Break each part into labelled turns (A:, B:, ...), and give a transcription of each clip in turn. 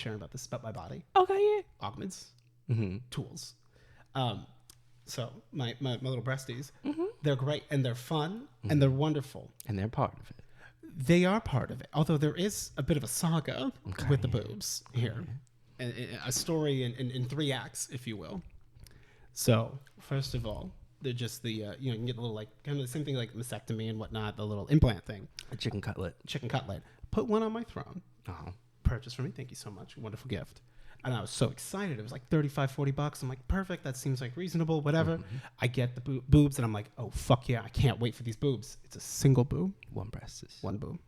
A: sharing about this about my body.
B: Okay, yeah.
A: Augments,
B: Mm-hmm.
A: tools. So my little breasties,
B: Mm-hmm.
A: they're great and they're fun and they're wonderful.
B: And they're part of it.
A: They are part of it. Although there is a bit of a saga with the boobs here. A story in 3 acts, if you will. So, first of all, they're just the, you can get a little, like, kind of the same thing like mastectomy and whatnot, the little implant thing.
B: A chicken cutlet.
A: Put one on my throne.
B: Oh.
A: Purchased for me. Thank you so much. Wonderful gift. And I was so excited. It was like $35-$40. I'm like, perfect. That seems like reasonable, whatever. Mm-hmm. I get the boobs and I'm like, oh, fuck yeah. I can't wait for these boobs. It's a single boob.
B: One breast.
A: One boob.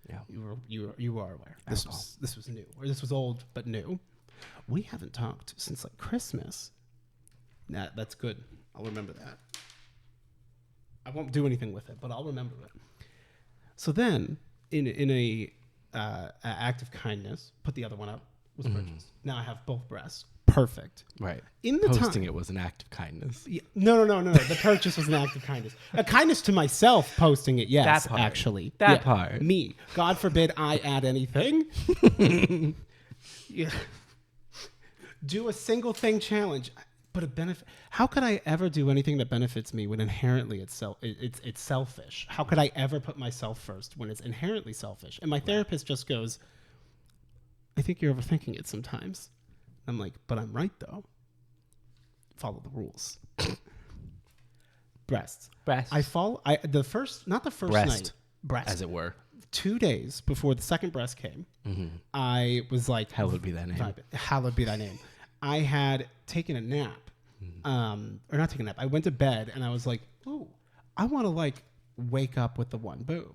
B: Yeah.
A: You are aware. This was new. Or this was old, but new. We haven't talked since like Christmas. Nah, that's good. I'll remember that. I won't do anything with it, but I'll remember it. So then, in a act of kindness, put the other one up. Was purchased. Now I have both breasts. Perfect.
B: Right.
A: In the
B: posting it was an act of kindness.
A: Yeah, no. The purchase was an act of kindness. A kindness to myself. Posting it. Yes,
B: that part.
A: Actually.
B: That part.
A: Me. God forbid I add anything. Yeah. Do a single thing challenge. But a benefit. How could I ever do anything that benefits me when inherently it's selfish? How could I ever put myself first when it's inherently selfish? And my therapist just goes, I think you're overthinking it sometimes. I'm like, but I'm right though. Follow the rules. Breasts. The first night. Breast.
B: As it were.
A: 2 days before the second breast came, I was like,
B: hallowed be thy name.
A: Hallowed be thy name. I had taken a nap. Or not taken a nap. I went to bed and I was like, ooh, I want to like wake up with the one boob.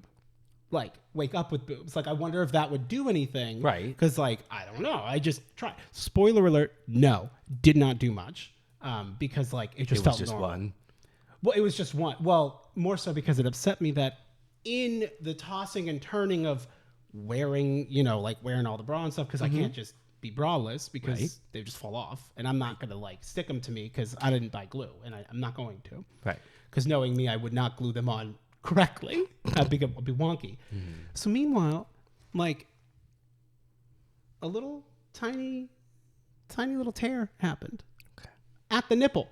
A: Like, wake up with boobs. Like, I wonder if that would do anything.
B: Right.
A: Because, like, I don't know. I just tried. Spoiler alert, no. Did not do much. Because, like, it just felt normal.
B: One.
A: Well, it was just one. Well, more so because it upset me that in the tossing and turning of wearing, wearing all the bra and stuff, because I can't just be braless because they just fall off. And I'm not going to, like, stick them to me because I didn't buy glue. And I'm not going to.
B: Right.
A: Because knowing me, I would not glue them on correctly. I'd be wonky. So meanwhile, like a little tiny little tear happened at the nipple.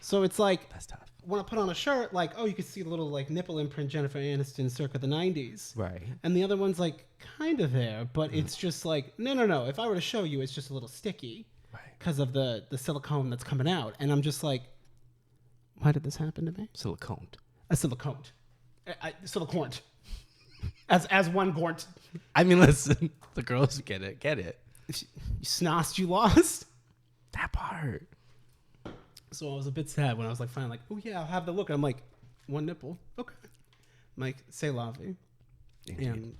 A: So it's like,
B: that's tough.
A: When I put on a shirt, like, oh, you could see the little like nipple imprint Jennifer Aniston circa the 90s.
B: Right.
A: And the other one's like kind of there, but it's just like, no. If I were to show you, it's just a little sticky. Right. Because of the silicone that's coming out. And I'm just like, why did this happen to me?
B: Silicone.
A: A silicone. Silicorned. As one gornt.
B: I mean, listen, the girls get it.
A: You snost, you lost.
B: That part.
A: So I was a bit sad when I was like, finally, like, oh yeah, I'll have the look. I'm like, one nipple. Okay. I'm like, c'est la vie. And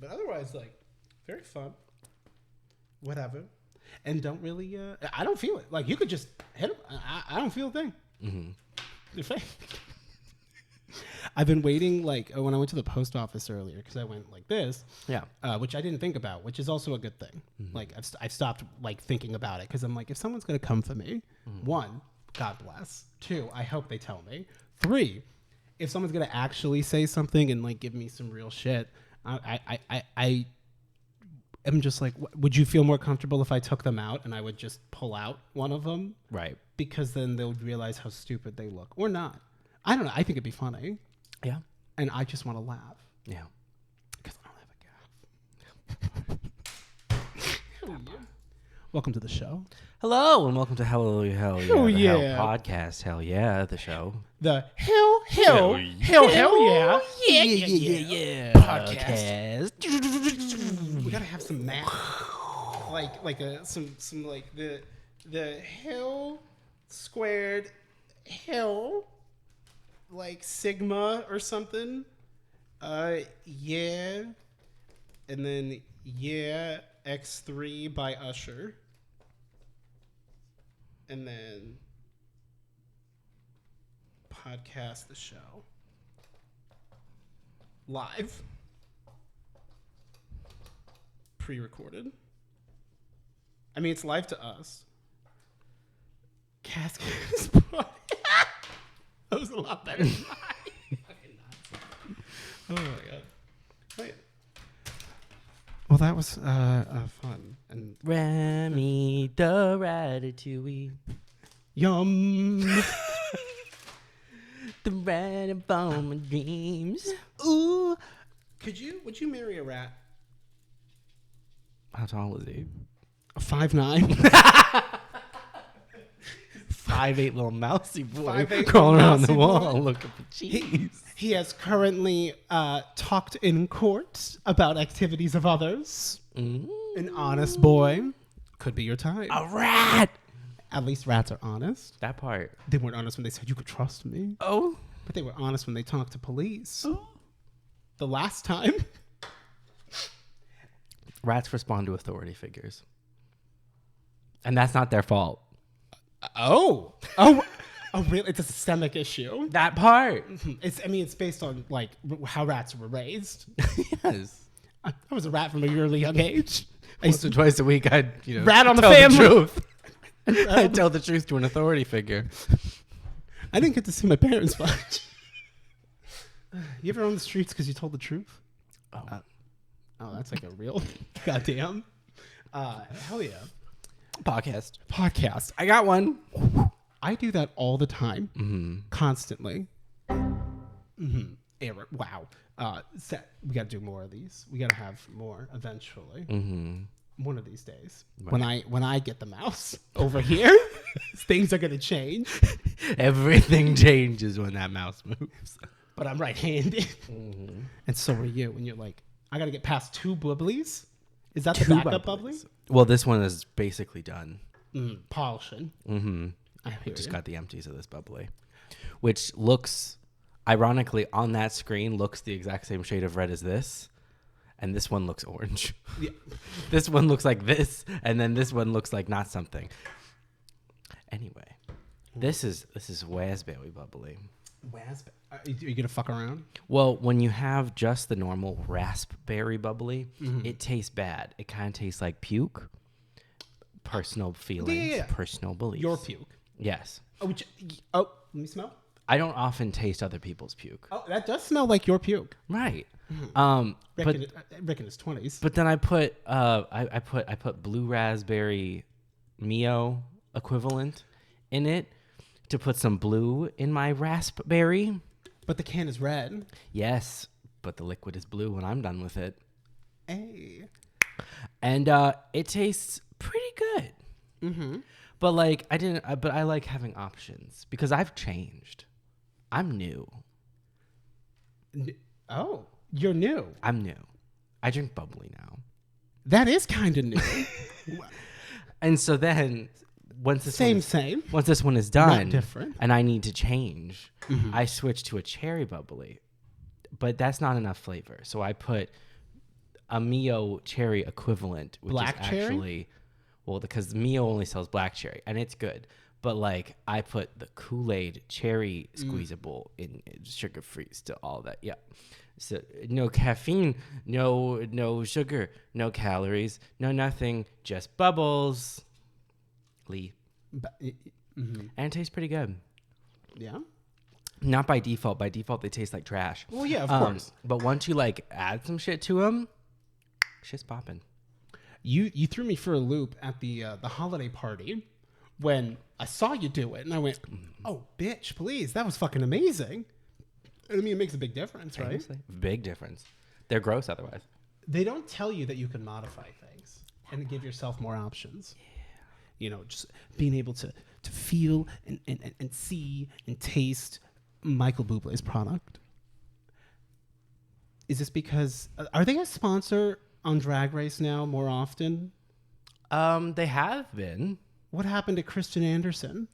A: but otherwise, like, very fun. Whatever. And don't really, I don't feel it. Like, you could just hit them. I don't feel a thing. They're fake. I've been waiting, like, when I went to the post office earlier, because I went like this, which I didn't think about, which is also a good thing. Like, I've stopped, like, thinking about it, because I'm like, if someone's going to come for me, 1, God bless. 2, I hope they tell me. 3, if someone's going to actually say something and, like, give me some real shit, I'm just like, would you feel more comfortable if I took them out and I would just pull out one of them? Right. Because then they would realize how stupid they look. Or not. I don't know. I think it'd be funny. Yeah. And I just want to laugh. Yeah. Because I don't have a gap. Hell yeah. Welcome to the show.
B: Hello, and welcome to Hallelujah, Hell Yeah,
A: Hell
B: the
A: yeah.
B: Hell podcast. Hell yeah, the show.
A: The Hell yeah.
B: Yeah.
A: Podcast. We gotta have some math. like some like the Hell squared Hell. Like sigma or something. Yeah. And then yeah, X3 by Usher. And then podcast the show. Live. Pre-recorded. I mean, it's live to us. Casket is that was a lot better than mine. Oh my god. Wait. Well, that was fun. And
B: Remy the Ratatouille.
A: Yum.
B: The rat of all my dreams.
A: Ooh. Would you marry a rat?
B: How tall was he?
A: 5'9".
B: 5'8" little mousy boy
A: 5'8"
B: crawling around the
A: mousy
B: wall
A: boy.
B: looking for cheese.
A: He has currently talked in court about activities of others. An honest boy. Could be your type.
B: A rat.
A: At least rats are honest.
B: That part.
A: They weren't honest when they said you could trust me.
B: Oh.
A: But they were honest when they talked to police. Oh. The last time.
B: Rats respond to authority figures. And that's not their fault.
A: Oh, really? It's a systemic issue.
B: That part.
A: It's based on like how rats were raised.
B: Yes.
A: I was a rat from a really young age.
B: Once or twice a week, I'd
A: rat on the
B: tell
A: family.
B: the truth. I'd tell the truth to an authority figure.
A: I didn't get to see my parents much. You ever on the streets because you told the truth? Oh, that's like a real goddamn. Hell yeah.
B: Podcast. I got one.
A: I do that all the time, constantly. Error. Wow. We got to do more of these. We got to have more eventually. One of these days, right. when I get the mouse over here, things are gonna change.
B: Everything changes when that mouse moves.
A: But I'm right-handed, and so are you. And you're like, I gotta get past 2 bubblies. Is that the backup bubbly?
B: Well, this one is basically done.
A: Polishing.
B: I just got the empties of this bubbly, which looks, ironically, on that screen looks the exact same shade of red as this. And this one looks orange. Yeah. This one looks like this, and then this one looks like not something. Anyway, this is raspberry bubbly.
A: Raspberry? Are you gonna fuck around?
B: Well, when you have just the normal raspberry bubbly, it tastes bad. It kind of tastes like puke. Personal feelings, personal beliefs.
A: Your puke.
B: Yes.
A: Let me smell.
B: I don't often taste other people's puke.
A: Oh, that does smell like your puke.
B: Right.
A: Rick in his 20s.
B: But then I put I put blue raspberry Mio equivalent in it to put some blue in my raspberry.
A: But the can is red.
B: Yes, but the liquid is blue when I'm done with it.
A: Hey.
B: And it tastes pretty good. But like but I like having options because I've changed. I'm new.
A: Oh, you're new.
B: I'm new. I drink bubbly now.
A: That is kind of new.
B: And so then once this once this one is done,
A: not different,
B: and I need to change, I switch to a cherry bubbly. But that's not enough flavor. So I put a Mio cherry equivalent, which
A: black
B: is
A: cherry?
B: actually because Mio only sells black cherry and it's good. But like I put the Kool-Aid cherry squeezable in sugar-free, still all that. Yeah. So no caffeine, no sugar, no calories, no nothing, just bubbles. And it tastes pretty good.
A: Yeah.
B: Not by default. By default, they taste like trash.
A: Well, yeah, of course.
B: But once you like add some shit to them, shit's popping.
A: You threw me for a loop at the holiday party when I saw you do it, and I went, "Oh, bitch, please! That was fucking amazing." I mean, it makes a big difference, right?
B: Honestly, big difference. They're gross otherwise.
A: They don't tell you that you can modify things and give yourself more options. Yeah. You know, just being able to feel and see and taste Michael Bublé's product. Is this because are they a sponsor on Drag Race now more often?
B: They have been.
A: What happened to Kristen Anderson?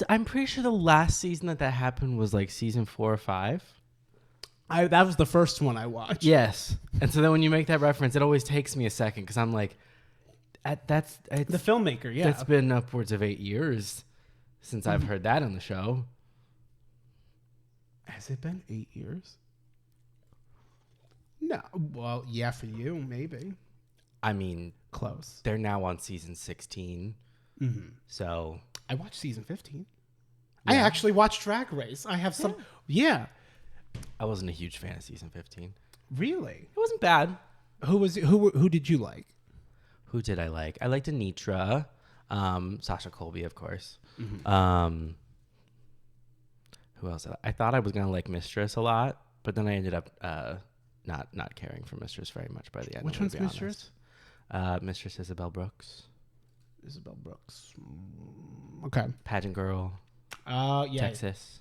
B: I'm pretty sure the last season that happened was like season 4 or 5.
A: That was the first one I watched.
B: Yes. And so then when you make that reference, it always takes me a second because I'm like, it's
A: the filmmaker, yeah.
B: It's been upwards of 8 years since I've heard that on the show.
A: Has it been 8 years? No. Well, yeah, for you, maybe.
B: I mean,
A: close.
B: They're now on season 16. So
A: I watched season 15. Yeah. I actually watched Drag Race. I have some. Yeah.
B: I wasn't a huge fan of season 15.
A: Really?
B: It wasn't bad.
A: Who did you like?
B: Who did I like? I liked Anitra, Sasha Colby, of course.
A: Mm-hmm.
B: Who else? I thought I was gonna like Mistress a lot, but then I ended up not caring for Mistress very much by the end.
A: Which one's Mistress?
B: Mistress Isabel Brooks.
A: Isabel Brooks. Okay.
B: Pageant girl.
A: Yeah.
B: Texas.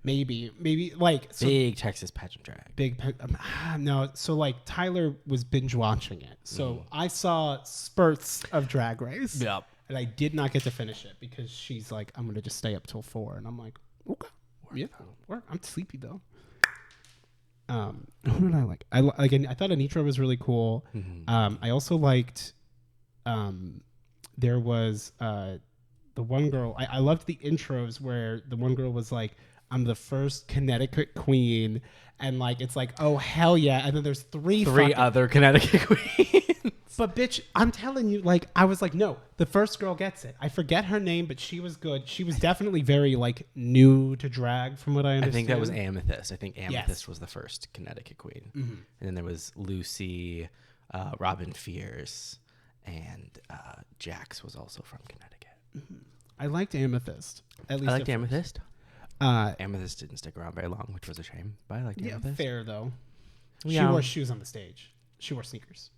A: Maybe like
B: big Texas pageant drag.
A: No. So like Tyler was binge watching it, so I saw spurts of Drag Race.
B: Yep.
A: And I did not get to finish it because she's like, I'm gonna just stay up till 4, and I'm like, okay, yeah, work. I'm sleepy though. Who did I like? I thought Anitra was really cool.
B: Mm-hmm.
A: I also liked. There was the one girl. I loved the intros where the one girl was like, I'm the first Connecticut queen, and like it's like, oh hell yeah, and then there's three
B: other Connecticut queens.
A: But bitch, I'm telling you, like I was like, no, the first girl gets it. I forget her name, but she was good. She was definitely very like new to drag, from what I understand.
B: I think that was Amethyst. I think Amethyst was the first Connecticut queen, and then there was Lucy, Robin Fierce, and Jax was also from Connecticut.
A: Mm-hmm. I liked Amethyst. At least
B: I liked Amethyst. Amethyst didn't stick around very long, which was a shame. But I liked Amethyst.
A: Fair though.
B: Yeah.
A: She wore shoes on the stage. She wore sneakers.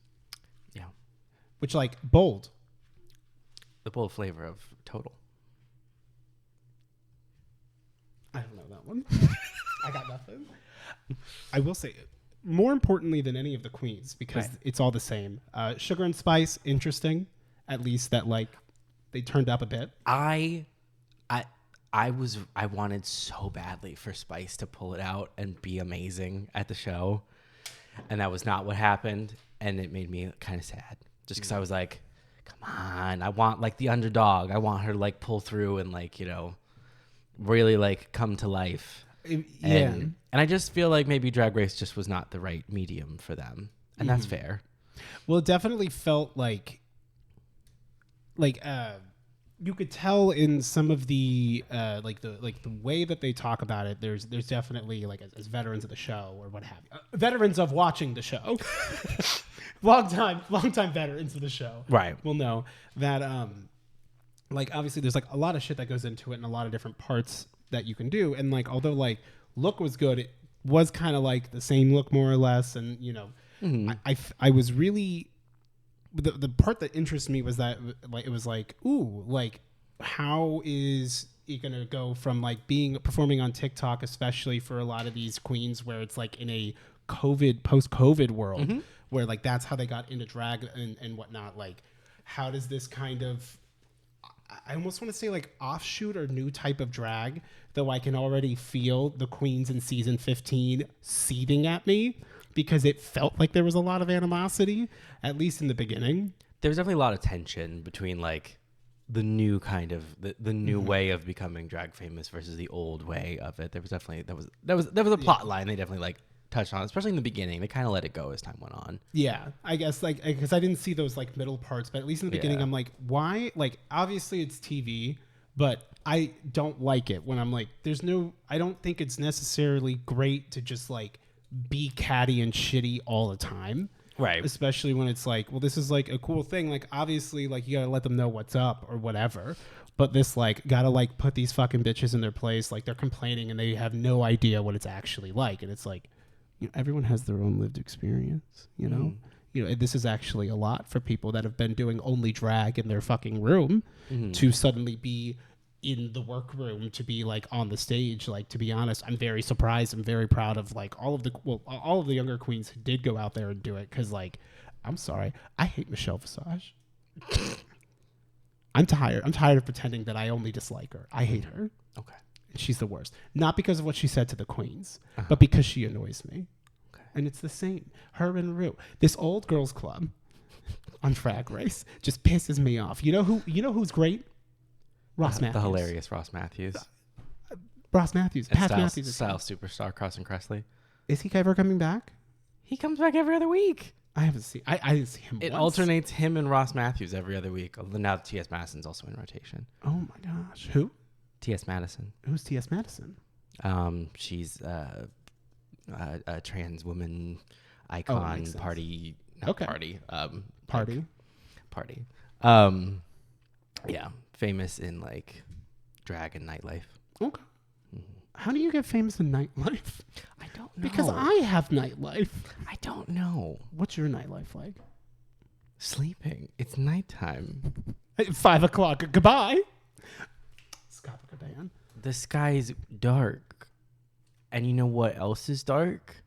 B: Yeah.
A: Which like bold.
B: The bold flavor of Total.
A: I don't know that one. I got nothing. I will say, more importantly than any of the queens, because it's all the same. Sugar and Spice, interesting. At least that like they turned up a bit.
B: I wanted so badly for Spice to pull it out and be amazing at the show, and that was not what happened, and it made me kind of sad just because I was like, come on, I want like the underdog. I want her to like pull through and like, you know, really like come to life. And I just feel like maybe Drag Race just was not the right medium for them, and that's fair.
A: Well, it definitely felt like you could tell in some of the the way that they talk about it. There's definitely like as veterans of the show or what have you, veterans of watching the show, long time veterans of the show,
B: right?
A: Will know that like obviously there's like a lot of shit that goes into it and a lot of different parts that you can do, and like although like look was good, it was kind of like the same look more or less, and you know I was really. The part that interested me was that like it was like, ooh, like how is it gonna go from like performing on TikTok, especially for a lot of these queens where it's like in a post-COVID world where like that's how they got into drag and whatnot. Like how does this kind of, I almost want to say like offshoot or new type of drag, though I can already feel the queens in season 15 seething at me. Because it felt like there was a lot of animosity, at least in the beginning.
B: There was definitely a lot of tension between like the new kind of the new way of becoming drag famous versus the old way of it. There was definitely there was a plot line they definitely like touched on, especially in the beginning. They kind of let it go as time went on.
A: Yeah, I guess like because I didn't see those like middle parts, but at least in the beginning, I'm like, why? Like obviously it's TV, but I don't like it when I'm like, I don't think it's necessarily great to just like be catty and shitty all the time,
B: right?
A: Especially when it's like, well, this is like a cool thing, like obviously like you gotta let them know what's up or whatever, but this like gotta like put these fucking bitches in their place, like they're complaining and they have no idea what it's actually like, and it's like, you know, everyone has their own lived experience, you know. You know, this is actually a lot for people that have been doing only drag in their fucking room to suddenly be in the workroom, to be like on the stage. Like, to be honest, I'm very surprised. I'm very proud of like all of the younger queens who did go out there and do it. Cause like, I'm sorry, I hate Michelle Visage. I'm tired of pretending that I only dislike her. I hate her.
B: Okay.
A: She's the worst. Not because of what she said to the queens, but because she annoys me.
B: Okay. And
A: it's the same. Her and Rue. This old girls club on Drag Race just pisses me off. You know who's great? Ross Matthews.
B: The hilarious Ross Matthews.
A: Ross Matthews. Pat Matthews.
B: Style superstar Carson Kressley.
A: Is he ever coming back?
B: He comes back every other week.
A: I haven't seen. I didn't see him.
B: It
A: once.
B: Alternates him and Ross Matthews every other week. Now T.S. Madison's also in rotation.
A: Oh my gosh, who?
B: T.S. Madison.
A: Who's T.S. Madison?
B: She's a trans woman. icon party. Not party.
A: Party.
B: Party. Yeah, famous in like drag and nightlife.
A: Okay. How do you get famous in nightlife?
B: I don't know.
A: Because I have nightlife.
B: I don't know.
A: What's your nightlife like?
B: Sleeping. It's nighttime.
A: At 5 o'clock. Goodbye. Scott Caban.
B: The sky's dark. And you know what else is dark?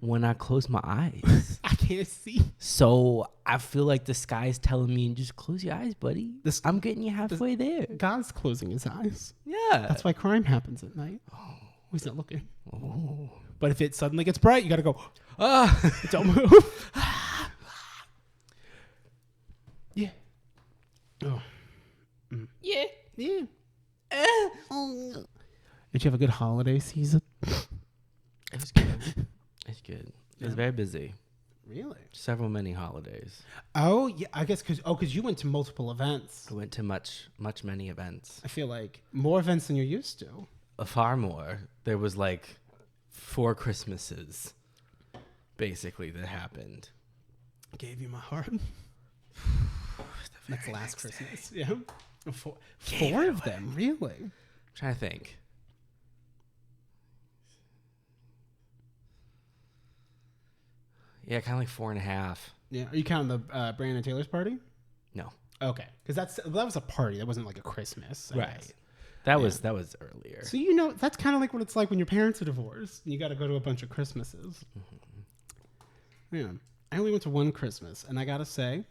B: When I close my eyes.
A: I can't see.
B: So I feel like the sky's telling me, just close your eyes, buddy. I'm getting you halfway there.
A: God's closing his eyes.
B: Yeah.
A: That's why crime happens at night. Oh, he's not looking. Oh. But if it suddenly gets bright, you got to go, don't move. Yeah. Oh. Mm.
B: Yeah.
A: Yeah. Did you have a good holiday season?
B: It was good. It's good. It was very busy.
A: Really?
B: Many holidays.
A: Oh, yeah. I guess because you went to multiple events.
B: I went to many events.
A: I feel like more events than you're used to.
B: Far more. There was like 4 Christmases, basically, that happened.
A: I gave you my heart. That's last Christmas. Day. Yeah. 4 of them, really?
B: I'm trying to think. Yeah, kind of like 4.5.
A: Yeah. Are you counting the Brandon Taylor's party?
B: No.
A: Okay, because that was a party. That wasn't like a Christmas. I guess.
B: That was earlier.
A: So that's kind of like what it's like when your parents are divorced and you got to go to a bunch of Christmases. Mm-hmm. Yeah. I only went to one Christmas, and I gotta say,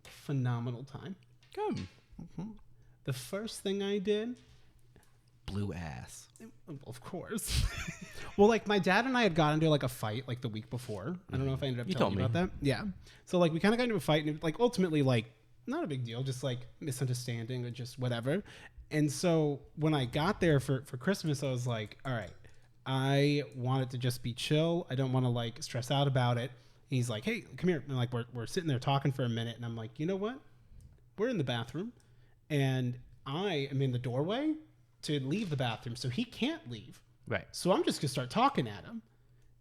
A: phenomenal time.
B: Good.
A: Mm-hmm. The first thing I did.
B: Blew ass.
A: Of course. Well, like my dad and I had got into like a fight like the week before. I don't know if I ended up telling you about that. Yeah. So like we kind of got into a fight and like ultimately like not a big deal, just like misunderstanding or just whatever. And so when I got there for Christmas, I was like, all right, I want it to just be chill. I don't want to like stress out about it. And he's like, hey, come here. And like we're sitting there talking for a minute, and I'm like, you know what? We're in the bathroom, and I am in the doorway to leave the bathroom, so he can't leave.
B: Right.
A: So I'm just gonna start talking at him,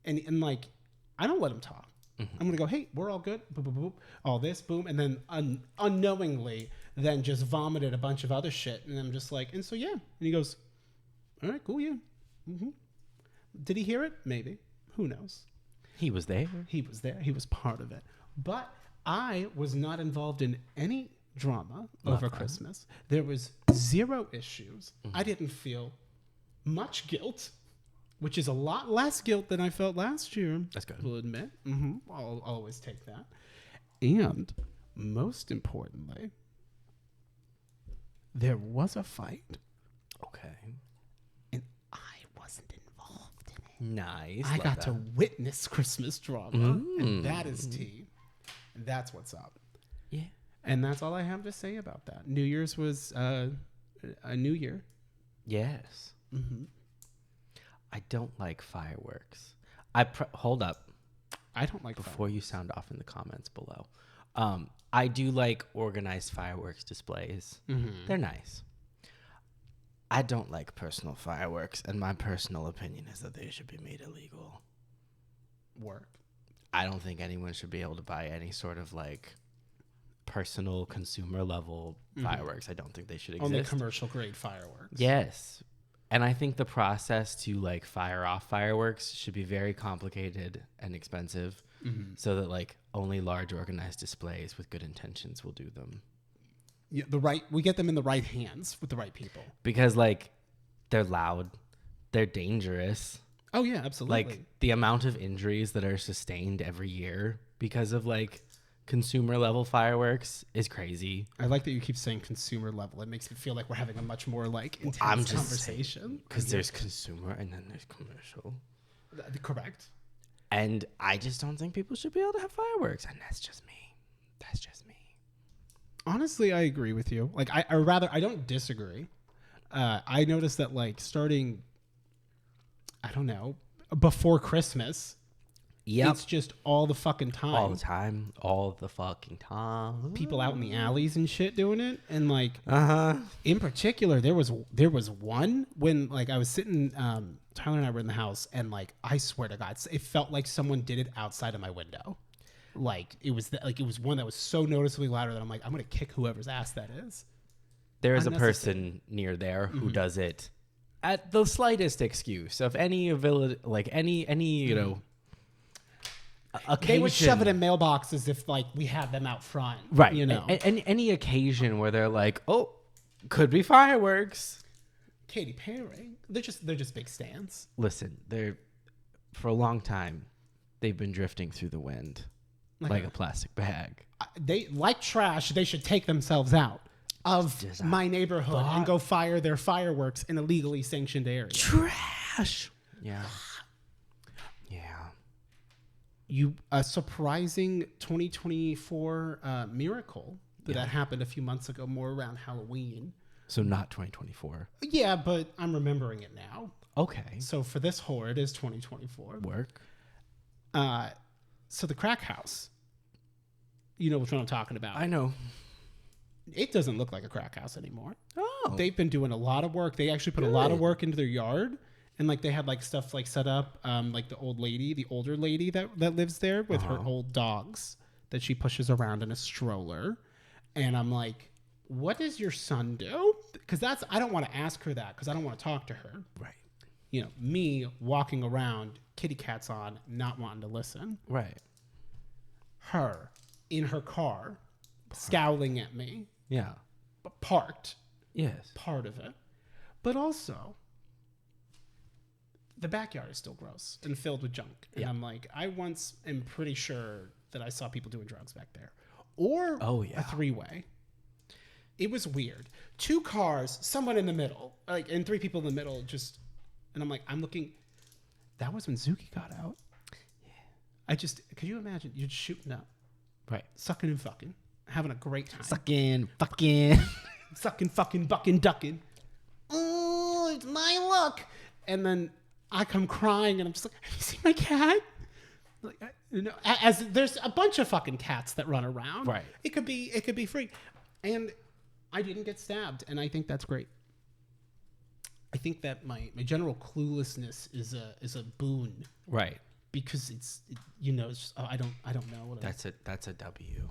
A: and like I don't let him talk. Mm-hmm. I'm gonna go, hey, we're all good. Boop, boop, boop, all this, boom, and then unknowingly, then just vomited a bunch of other shit, and I'm just like, and so yeah, and he goes, all right, cool, yeah. Mm-hmm. Did he hear it? Maybe. Who knows?
B: He was there.
A: He was there. He was part of it. But I was not involved in any drama over Christmas. There was 0 issues. Mm-hmm. I didn't feel much guilt, which is a lot less guilt than I felt last year.
B: That's good.
A: I'll admit. Mm-hmm. I'll always take that. And most importantly, there was a fight.
B: Okay.
A: And I wasn't involved in it.
B: Nice.
A: I got to witness Christmas drama. And that is tea. And that's what's up.
B: Yeah.
A: And that's all I have to say about that. New Year's was a new year.
B: Yes.
A: Mm-hmm.
B: I don't like fireworks. Hold up.
A: I don't like
B: before fireworks. You sound off in the comments below. I do like organized fireworks displays. Mm-hmm. They're nice. I don't like personal fireworks, and my personal opinion is that they should be made illegal.
A: Work.
B: I don't think anyone should be able to buy any sort of like personal consumer level fireworks. I don't think they should exist.
A: Only commercial grade fireworks.
B: Yes. And I think the process to like fire off fireworks should be very complicated and expensive so that like only large organized displays with good intentions will do them.
A: Yeah, we get them in the right hands with the right people.
B: Because like they're loud, they're dangerous.
A: Oh yeah, absolutely.
B: Like the amount of injuries that are sustained every year because of like consumer level fireworks is crazy.
A: I like that you keep saying consumer level. It makes me feel like we're having a much more like intense conversation.
B: Because there's consumer and then there's commercial.
A: Correct.
B: And I just don't think people should be able to have fireworks. And that's just me. That's just me.
A: Honestly, I agree with you. Like, I don't disagree. I noticed that like starting, I don't know, before Christmas,
B: Yep.
A: It's just all the fucking time.
B: All the time. All the fucking time.
A: People out in the alleys and shit doing it. And like, in particular, there was one when like I was sitting, Tyler and I were in the house, and like, I swear to God, it felt like someone did it outside of my window. Like it was one that was so noticeably louder that I'm like, I'm going to kick whoever's ass that is. There is
B: a person near there who does it at the slightest excuse of any ability, like any, you know, occasion.
A: They would shove it in mailboxes if like we had them out front,
B: right?
A: You know,
B: any occasion where they're like, oh, could be fireworks.
A: Katy Perry. They're just big stands.
B: Listen, for a long time, they've been drifting through the wind like a plastic bag.
A: They like trash. They should take themselves out of my neighborhood and go fire their fireworks in a legally sanctioned area.
B: Trash. Yeah.
A: A surprising 2024 miracle that happened a few months ago, more around Halloween.
B: So not 2024.
A: Yeah, but I'm remembering it now.
B: Okay.
A: So for this horror, it is 2024.
B: Work.
A: So the crack house. You know which one I'm talking about.
B: I know.
A: It doesn't look like a crack house anymore.
B: Oh.
A: They've been doing a lot of work. They actually put a lot of work into their yard. And like they had like stuff like set up, like the older lady that lives there with her old dogs that she pushes around in a stroller. And I'm like, what does your son do? Because I don't want to ask her that because I don't want to talk to her.
B: Right.
A: You know, me walking around, kitty cats on, not wanting to listen.
B: Right.
A: Her in her car, scowling at me.
B: Yeah.
A: Parked.
B: Yes.
A: Part of it. But also, the backyard is still gross and filled with junk. And I'm like, I once am pretty sure that I saw people doing drugs back there. Or a three-way. It was weird. 2 cars, someone in the middle, like, and 3 people in the middle, and I'm like, I'm looking. That was when Zuki got out. Yeah. Could you imagine? You're just shooting up.
B: Right.
A: Sucking and fucking. Having a great time.
B: Sucking, fucking.
A: Sucking, fucking, bucking, ducking. Oh, it's my luck. And then I come crying and I'm just like, have you seen my cat? Like, you know, as there's a bunch of fucking cats that run around.
B: Right.
A: It could be free. And I didn't get stabbed, and I think that's great. I think that my general cluelessness is a boon.
B: Right.
A: Because it's just, I don't know what
B: that's a W.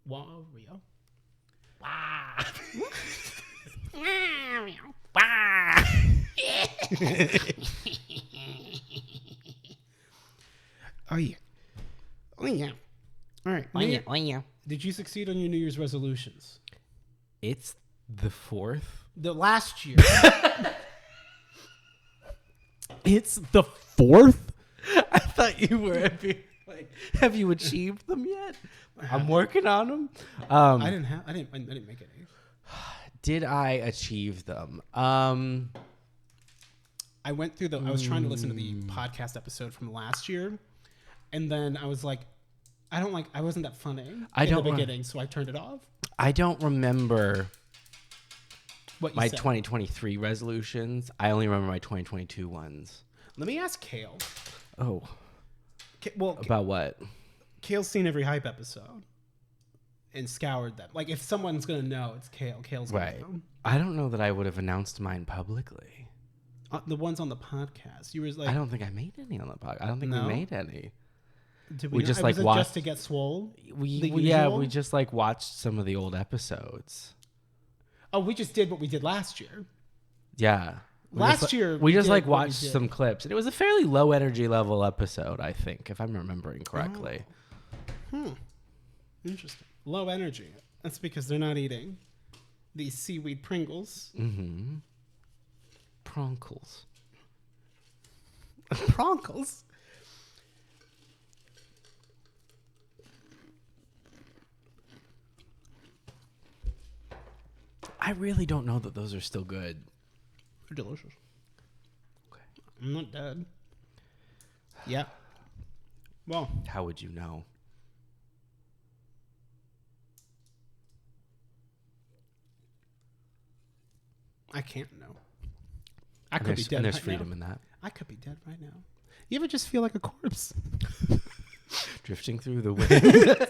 A: Wario. Oh yeah. All right.
B: Oh yeah.
A: Did you succeed on your New Year's resolutions?
B: It's the 4th.
A: The last year. It's the 4th?
B: I thought you were like, have you achieved them yet? I'm working on them.
A: I didn't make any.
B: Did I achieve them?
A: I went through I was trying to listen to the podcast episode from last year, and then I was like, I wasn't that funny in the beginning, so I turned it off.
B: I don't remember
A: what
B: my 2023 resolutions. I only remember my 2022 ones.
A: Let me ask Kale.
B: Oh. About what?
A: Kale's seen every Hype episode and scoured them. Like, if someone's going to know, it's Kale. Kale's going to know.
B: I don't know that I would have announced mine publicly.
A: The ones on the podcast. You were like,
B: I don't think I made any on the podcast. I don't think we made any.
A: Did we just like watch just to get swole?
B: We just like watched some of the old episodes.
A: Oh, we just did what we did last year.
B: Yeah.
A: Last year
B: we just like watched some clips, and it was a fairly low energy level episode, I think, if I'm remembering correctly.
A: Interesting. Low energy. That's because they're not eating these seaweed Pringles.
B: Mm-hmm. Pronkles.
A: Pronkles?
B: I really don't know that those are still good.
A: They're delicious. Okay. I'm not dead. Yeah. Well.
B: How would you know?
A: I can't know. I could be dead.
B: And there's freedom in that.
A: I could be dead right now. You ever just feel like a corpse?
B: Drifting through the wind.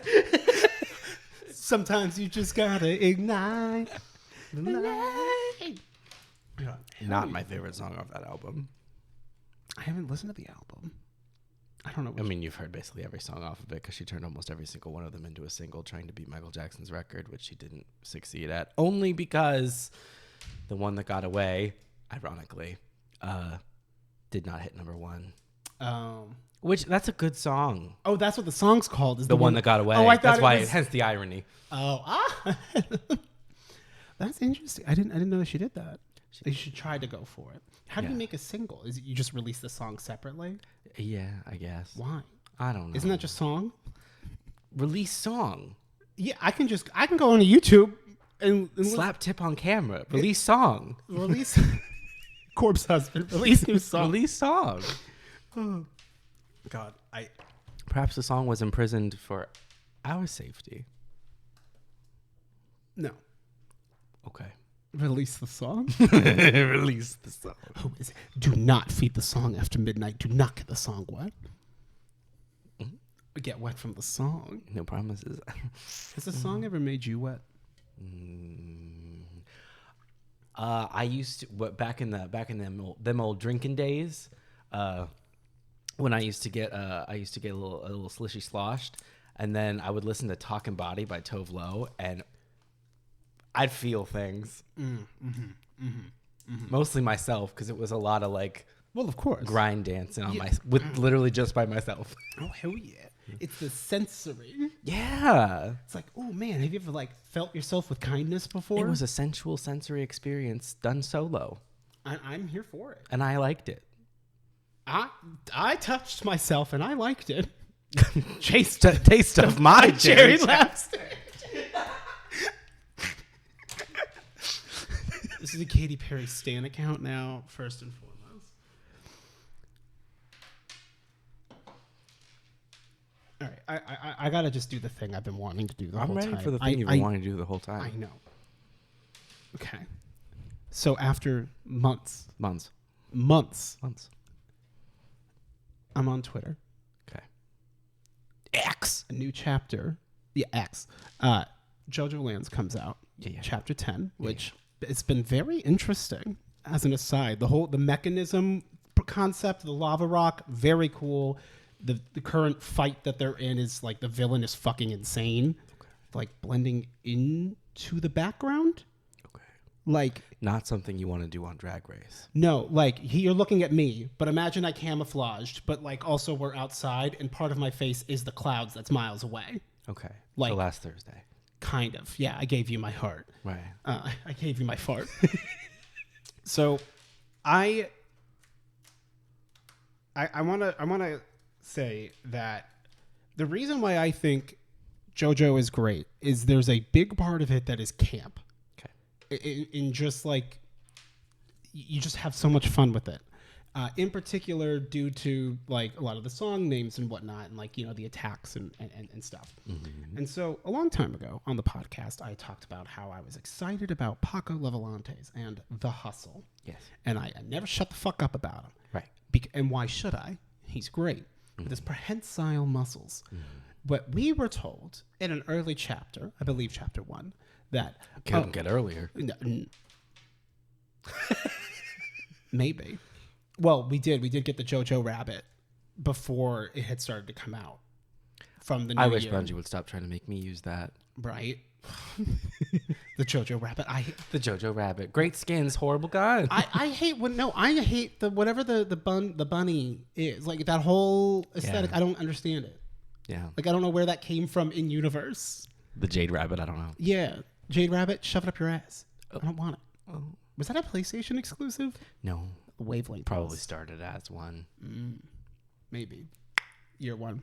A: Sometimes you just gotta ignite the light.
B: Not my favorite song off that album.
A: I haven't listened to the album. I don't know.
B: I mean, you've heard basically every song off of it because she turned almost every single one of them into a single trying to beat Michael Jackson's record, which she didn't succeed at. Only because the one that got away, ironically, did not hit number one. Which, that's a good song.
A: Oh, that's what the song's called. Is
B: the one that got away.
A: Oh, I thought
B: that's why,
A: was...
B: hence the irony.
A: Oh, that's interesting. I didn't know she did that. You should try to go for it. How do you make a single? Is it you just release the song separately?
B: Yeah, I guess.
A: Why?
B: I don't know.
A: Isn't that just song?
B: Release song.
A: Yeah, I can go on YouTube and
B: slap tip on camera. Release song.
A: Release corpse husband. Release new song.
B: Release song.
A: Oh, God,
B: perhaps the song was imprisoned for our safety.
A: No.
B: Okay.
A: Release the song?
B: Release the song.
A: Who is it? Do not feed the song after midnight. Do not get the song wet. Mm-hmm. Get wet from the song.
B: No promises.
A: Has the song ever made you wet?
B: I used to back in them old drinking days. When I used to get a little slishy sloshed, and then I would listen to "Talkin' Body" by Tove Lo, and I'd feel things. Mostly myself, because it was a lot of
A: well, of course,
B: grind dancing on with literally just by myself.
A: Oh hell yeah! It's the sensory.
B: Yeah,
A: it's like, oh man, have you ever felt yourself with kindness before?
B: It was a sensual sensory experience done solo.
A: I'm here for it,
B: and I liked it.
A: I touched myself and I liked it.
B: Taste of my cherry lipstick.
A: This is a Katy Perry Stan account now, first and foremost. All right, I gotta just do the thing I've been wanting to do the whole time.
B: I'm ready for the thing you've been wanting to do the whole time.
A: I know. Okay. So after months, I'm on Twitter.
B: Okay.
A: X. A new chapter. Yeah, X. JoJo Lands comes out. Yeah. Chapter 10, which it's been very interesting. As an aside, the mechanism concept, the lava rock, very cool. The current fight that they're in is the villain is fucking insane. Okay. Blending into the background.
B: Not something you want to do on Drag Race.
A: No, you're looking at me, but imagine I camouflaged, but also we're outside and part of my face is the clouds that's miles away.
B: Okay. So last Thursday.
A: Kind of. Yeah, I gave you my heart.
B: Right.
A: I gave you my fart. So I want to say that the reason why I think JoJo is great is there's a big part of it that is camp. In just you just have so much fun with it. In particular, due to a lot of the song names and whatnot, and the attacks and stuff. Mm-hmm. And so a long time ago on the podcast, I talked about how I was excited about Paco Levelantes and The Hustle.
B: Yes.
A: And I never shut the fuck up about him.
B: Right.
A: And why should I? He's great. Mm-hmm. With his prehensile muscles. Mm-hmm. But we were told in an early chapter, I believe chapter 1, that
B: couldn't get earlier.
A: Maybe. Well, we did get the JoJo Rabbit before it had started to come out from the new year.
B: I wish Bungie would stop trying to make me use that.
A: Right. The JoJo Rabbit.
B: The JoJo Rabbit. Great skins, horrible gun.
A: I hate whatever the bunny is, that whole aesthetic. Yeah. I don't understand it.
B: Yeah.
A: I don't know where that came from in universe.
B: The Jade Rabbit, I don't know.
A: Yeah. Jade Rabbit, shove it up your ass.
B: Oh.
A: I don't want it. Oh. Was that a PlayStation exclusive?
B: No.
A: Wavelength.
B: Probably started as one.
A: Maybe. Year 1.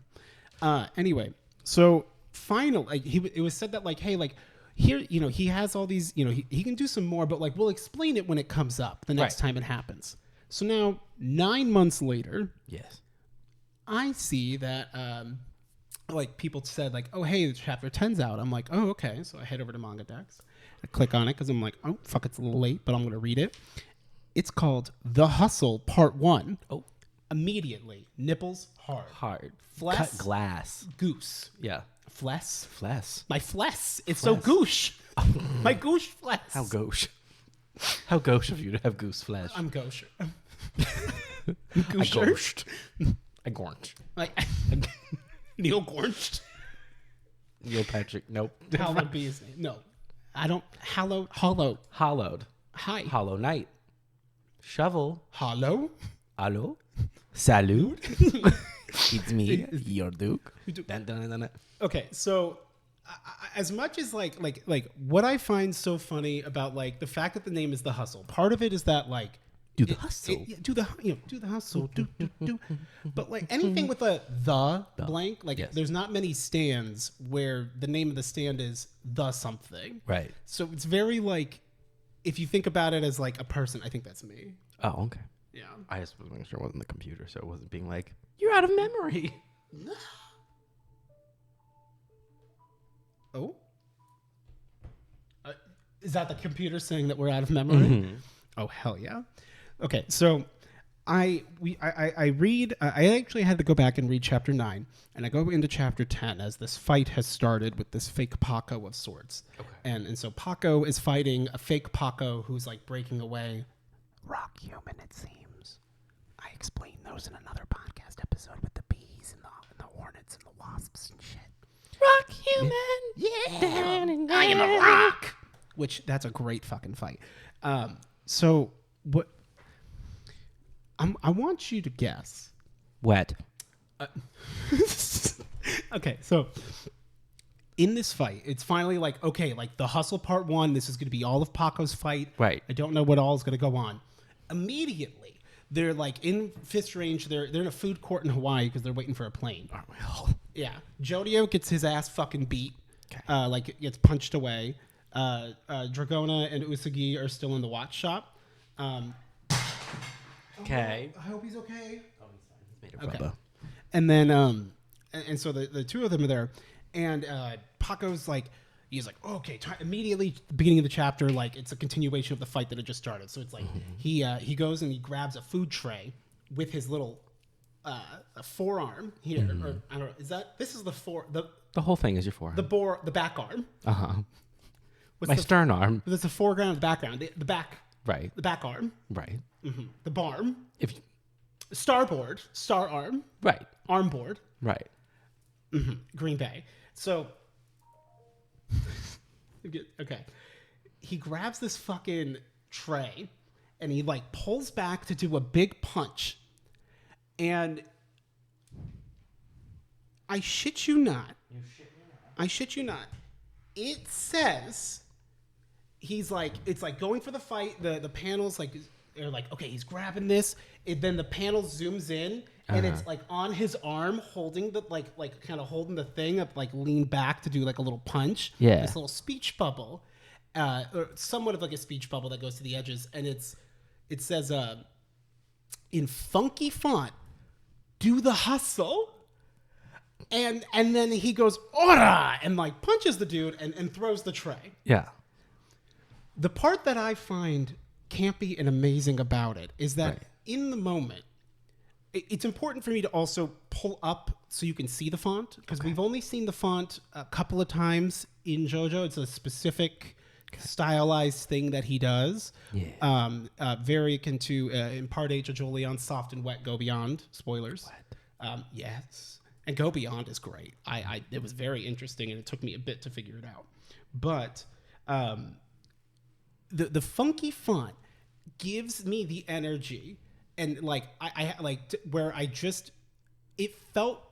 A: Anyway, so finally, it was said that here, he has all these, he can do some more, but we'll explain it when it comes up the next time it happens. So now 9 months later,
B: yes,
A: I see that people said oh, hey, chapter 10's out. I'm like, oh, okay. So I head over to Manga Dex. I click on it because I'm like, oh, fuck, it's a little late, but I'm going to read it. It's called The Hustle Part 1.
B: Oh.
A: Immediately. Nipples, hard.
B: Hard.
A: Flesh.
B: Cut glass.
A: Goose.
B: Yeah.
A: Flesh.
B: My
A: flesh. It's so goosh. My goosh flesh.
B: How gauche. How gauche of you to have goose flesh.
A: I'm gauche.
B: I gorged. I gorged.
A: Neil Gorged.
B: Neil Patrick. Nope.
A: How would be his name? No. I don't. Hollowed. Hi.
B: Hollow Knight. Shovel.
A: Hollow.
B: Hello. Salute. It's me, your Duke.
A: Okay, so as much as like what I find so funny about like the fact that the name is The Hustle, part of it is that like
B: do the hustle.
A: Do the hustle. Do. But like anything with a the blank, like there's not many stands where the name of the stand is the something.
B: Right.
A: So it's very like if you think about it as like a person, I think that's me.
B: Oh, okay.
A: Yeah.
B: I just was making sure it wasn't the computer, so it wasn't being like, you're out of memory.
A: Oh? Is that the computer saying that we're out of memory? Mm-hmm. Oh, hell yeah. Okay, so I read, I actually had to go back and read chapter 9, and I go into chapter 10 as this fight has started with this fake Paco of sorts. Okay. And so Paco is fighting a fake Paco who's like breaking away. Rock human, it seems. I explained those in another podcast episode with the bees and the hornets and the wasps and shit.
B: Rock human.
A: Yeah. I am a rock. Which, that's a great fucking fight. So, what... I want you to guess.
B: Wet.
A: Okay, so... In this fight, it's finally like, okay, like the hustle part 1, this is going to be all of Paco's fight.
B: Right.
A: I don't know what all is going to go on. Immediately, they're like in fist range. They're in a food court in Hawaii because they're waiting for a plane. Aren't we all? Yeah. Jodio gets his ass fucking beat. Okay. Like gets punched away. Dragona and Usagi are still in the watch shop.
B: Okay.
A: I hope he's okay.
B: Oh, he's fine. He's made of rubber.
A: And then, and so the two of them are there. And Paco's like, he's like, okay, immediately beginning of the chapter, like it's a continuation of the fight that had just started. So it's like he goes and he grabs a food tray with his little a forearm here. Or I don't know, this is the
B: whole thing is your forearm.
A: The back arm.
B: My stern arm.
A: There's the foreground, the background, the back.
B: Right.
A: The back arm.
B: Right.
A: Mm-hmm. The barm. Star arm.
B: Right.
A: Arm board.
B: Right.
A: Mm-hmm. Green Bay. So, okay. He grabs this fucking tray and he like pulls back to do a big punch. And I shit you not. It says he's like, it's like going for the fight. The panels like, they're like, okay, he's grabbing this. Then the panel zooms in. And it's like on his arm holding the like kind of holding the thing up, like lean back to do like a little punch.
B: Yeah.
A: This little speech bubble. Or somewhat of like a speech bubble that goes to the edges. And it says in funky font, do the hustle. And then he goes, ora, and like punches the dude and throws the tray.
B: Yeah.
A: The part that I find campy and amazing about it is that in the moment, it's important for me to also pull up so you can see the font, because we've only seen the font a couple of times in JoJo. It's a specific stylized thing that he does. Yeah. Very akin to in Part 8 JoJo Leon, Soft and Wet Go Beyond. Spoilers. Yes. And Go Beyond is great. It was very interesting, and it took me a bit to figure it out. But the funky font gives me the energy. And like where it felt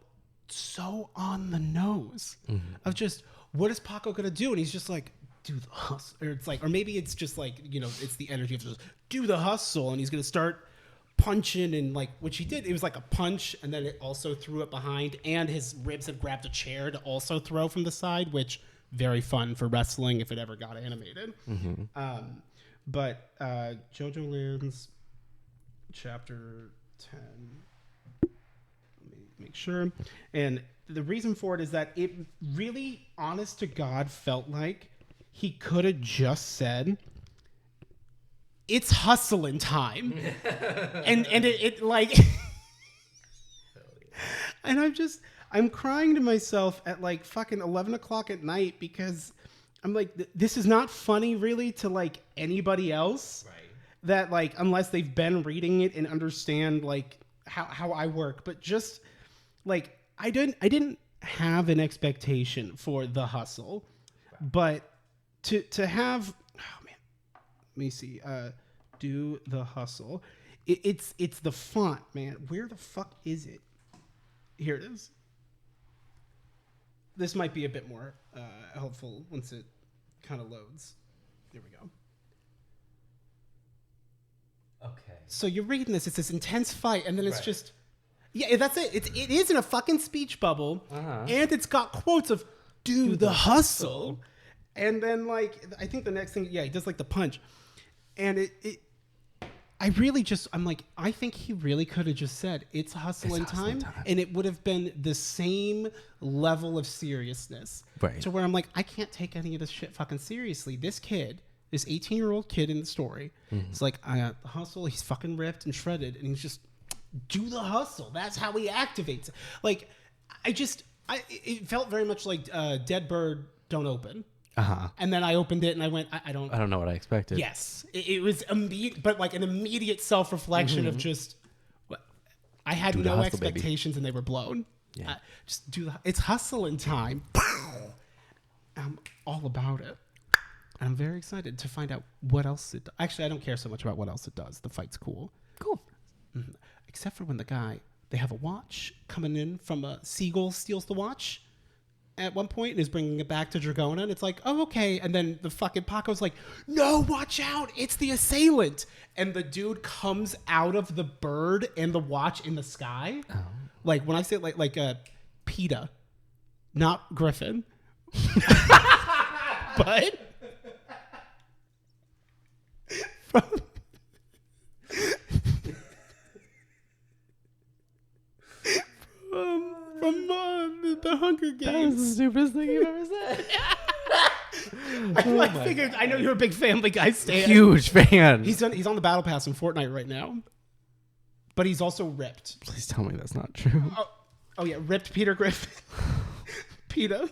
A: so on the nose of just what is Paco gonna do? And he's just like, do the hustle, or it's like, or maybe it's just like, it's the energy of just do the hustle, and he's gonna start punching, and like which he did. It was like a punch, and then it also threw it behind, and his ribs had grabbed a chair to also throw from the side, which very fun for wrestling if it ever got animated. But JoJo Lands. Chapter 10. Let me make sure. And the reason for it is that it really, honest to God, felt like he could have just said, it's hustling time. and it like And I'm crying to myself at like fucking 11 o'clock at night because I'm like, this is not funny really to like anybody else.
B: Right.
A: That like, unless they've been reading it and understand like how I work, but just like, I didn't have an expectation for The Hustle, but to have, oh man, let me see, Do The Hustle. It's the font, man. Where the fuck is it? Here it is. This might be a bit more helpful once it kind of loads. There we go.
B: Okay.
A: So you're reading this. It's this intense fight, and then it's just... Yeah, that's it. It is in a fucking speech bubble, and it's got quotes of "do the hustle," and then like I think the next thing, he does like the punch, and I'm like, I think he really could have just said it's hustling time, and it would have been the same level of seriousness,
B: right?
A: To where I'm like, I can't take any of this shit fucking seriously. This 18-year-old kid in the story, it's like, I got the hustle. He's fucking ripped and shredded, and he's just. Do the hustle. That's how he activates. Like, it felt very much like Dead Bird Don't Open. And then I opened it and I went, I don't
B: know what I expected.
A: Yes, it was immediate, but like an immediate self-reflection of just. I had no hustle, expectations, baby. And they were blown.
B: Yeah,
A: just it's hustling time. I'm all about it. And I'm very excited to find out what else it does. Actually, I don't care so much about what else it does. The fight's cool. Mm-hmm. Except for when they have a watch coming in from a seagull steals the watch at one point and is bringing it back to Dragona. And it's like, oh, okay. And then the fucking Paco's like, no, watch out. It's the assailant. And the dude comes out of the bird and the watch in the sky. Oh. Like when I say like PETA, not Griffin. But from the Hunger Games.
B: That was the stupidest thing you've ever said.
A: I figured. I know you're a big Family Guy stan.
B: Huge fan.
A: He's on the Battle Pass in Fortnite right now, but he's also ripped.
B: Please tell me that's not true.
A: Oh yeah, ripped Peter Griffin. PETA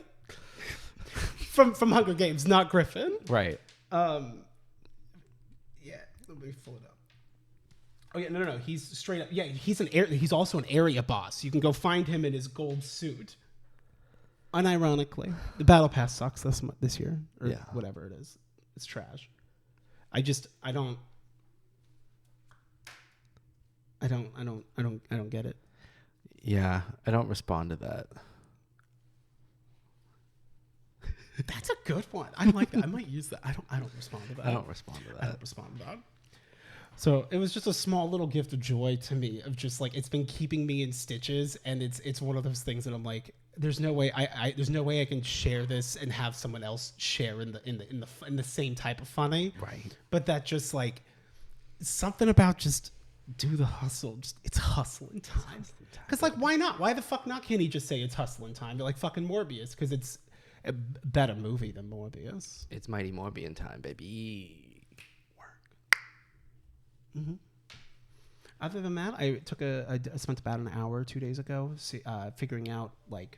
A: from Hunger Games, not Griffin.
B: Right.
A: Yeah. Let me pull it up. Oh yeah, no. He's straight up. Yeah, he's also an area boss. You can go find him in his gold suit. Unironically, the Battle Pass sucks this year, or whatever it is. It's trash. I don't get it.
B: Yeah, I don't respond to that.
A: That's a good one. I like that. I might use that. I don't respond to that.
B: I don't respond to that.
A: So it was just a small little gift of joy to me of just like, it's been keeping me in stitches, and it's one of those things that I'm like, there's no way I can share this and have someone else share in the same type of funny.
B: Right.
A: But that just like something about just do the hustle. Just it's hustling time. Because like, why not? Why the fuck not? Can he just say it's hustling time? They're like fucking Morbius, because it's a better movie than Morbius.
B: It's Mighty Morbian time, baby.
A: Mm-hmm. Other than that, I spent about an hour 2 days ago figuring out like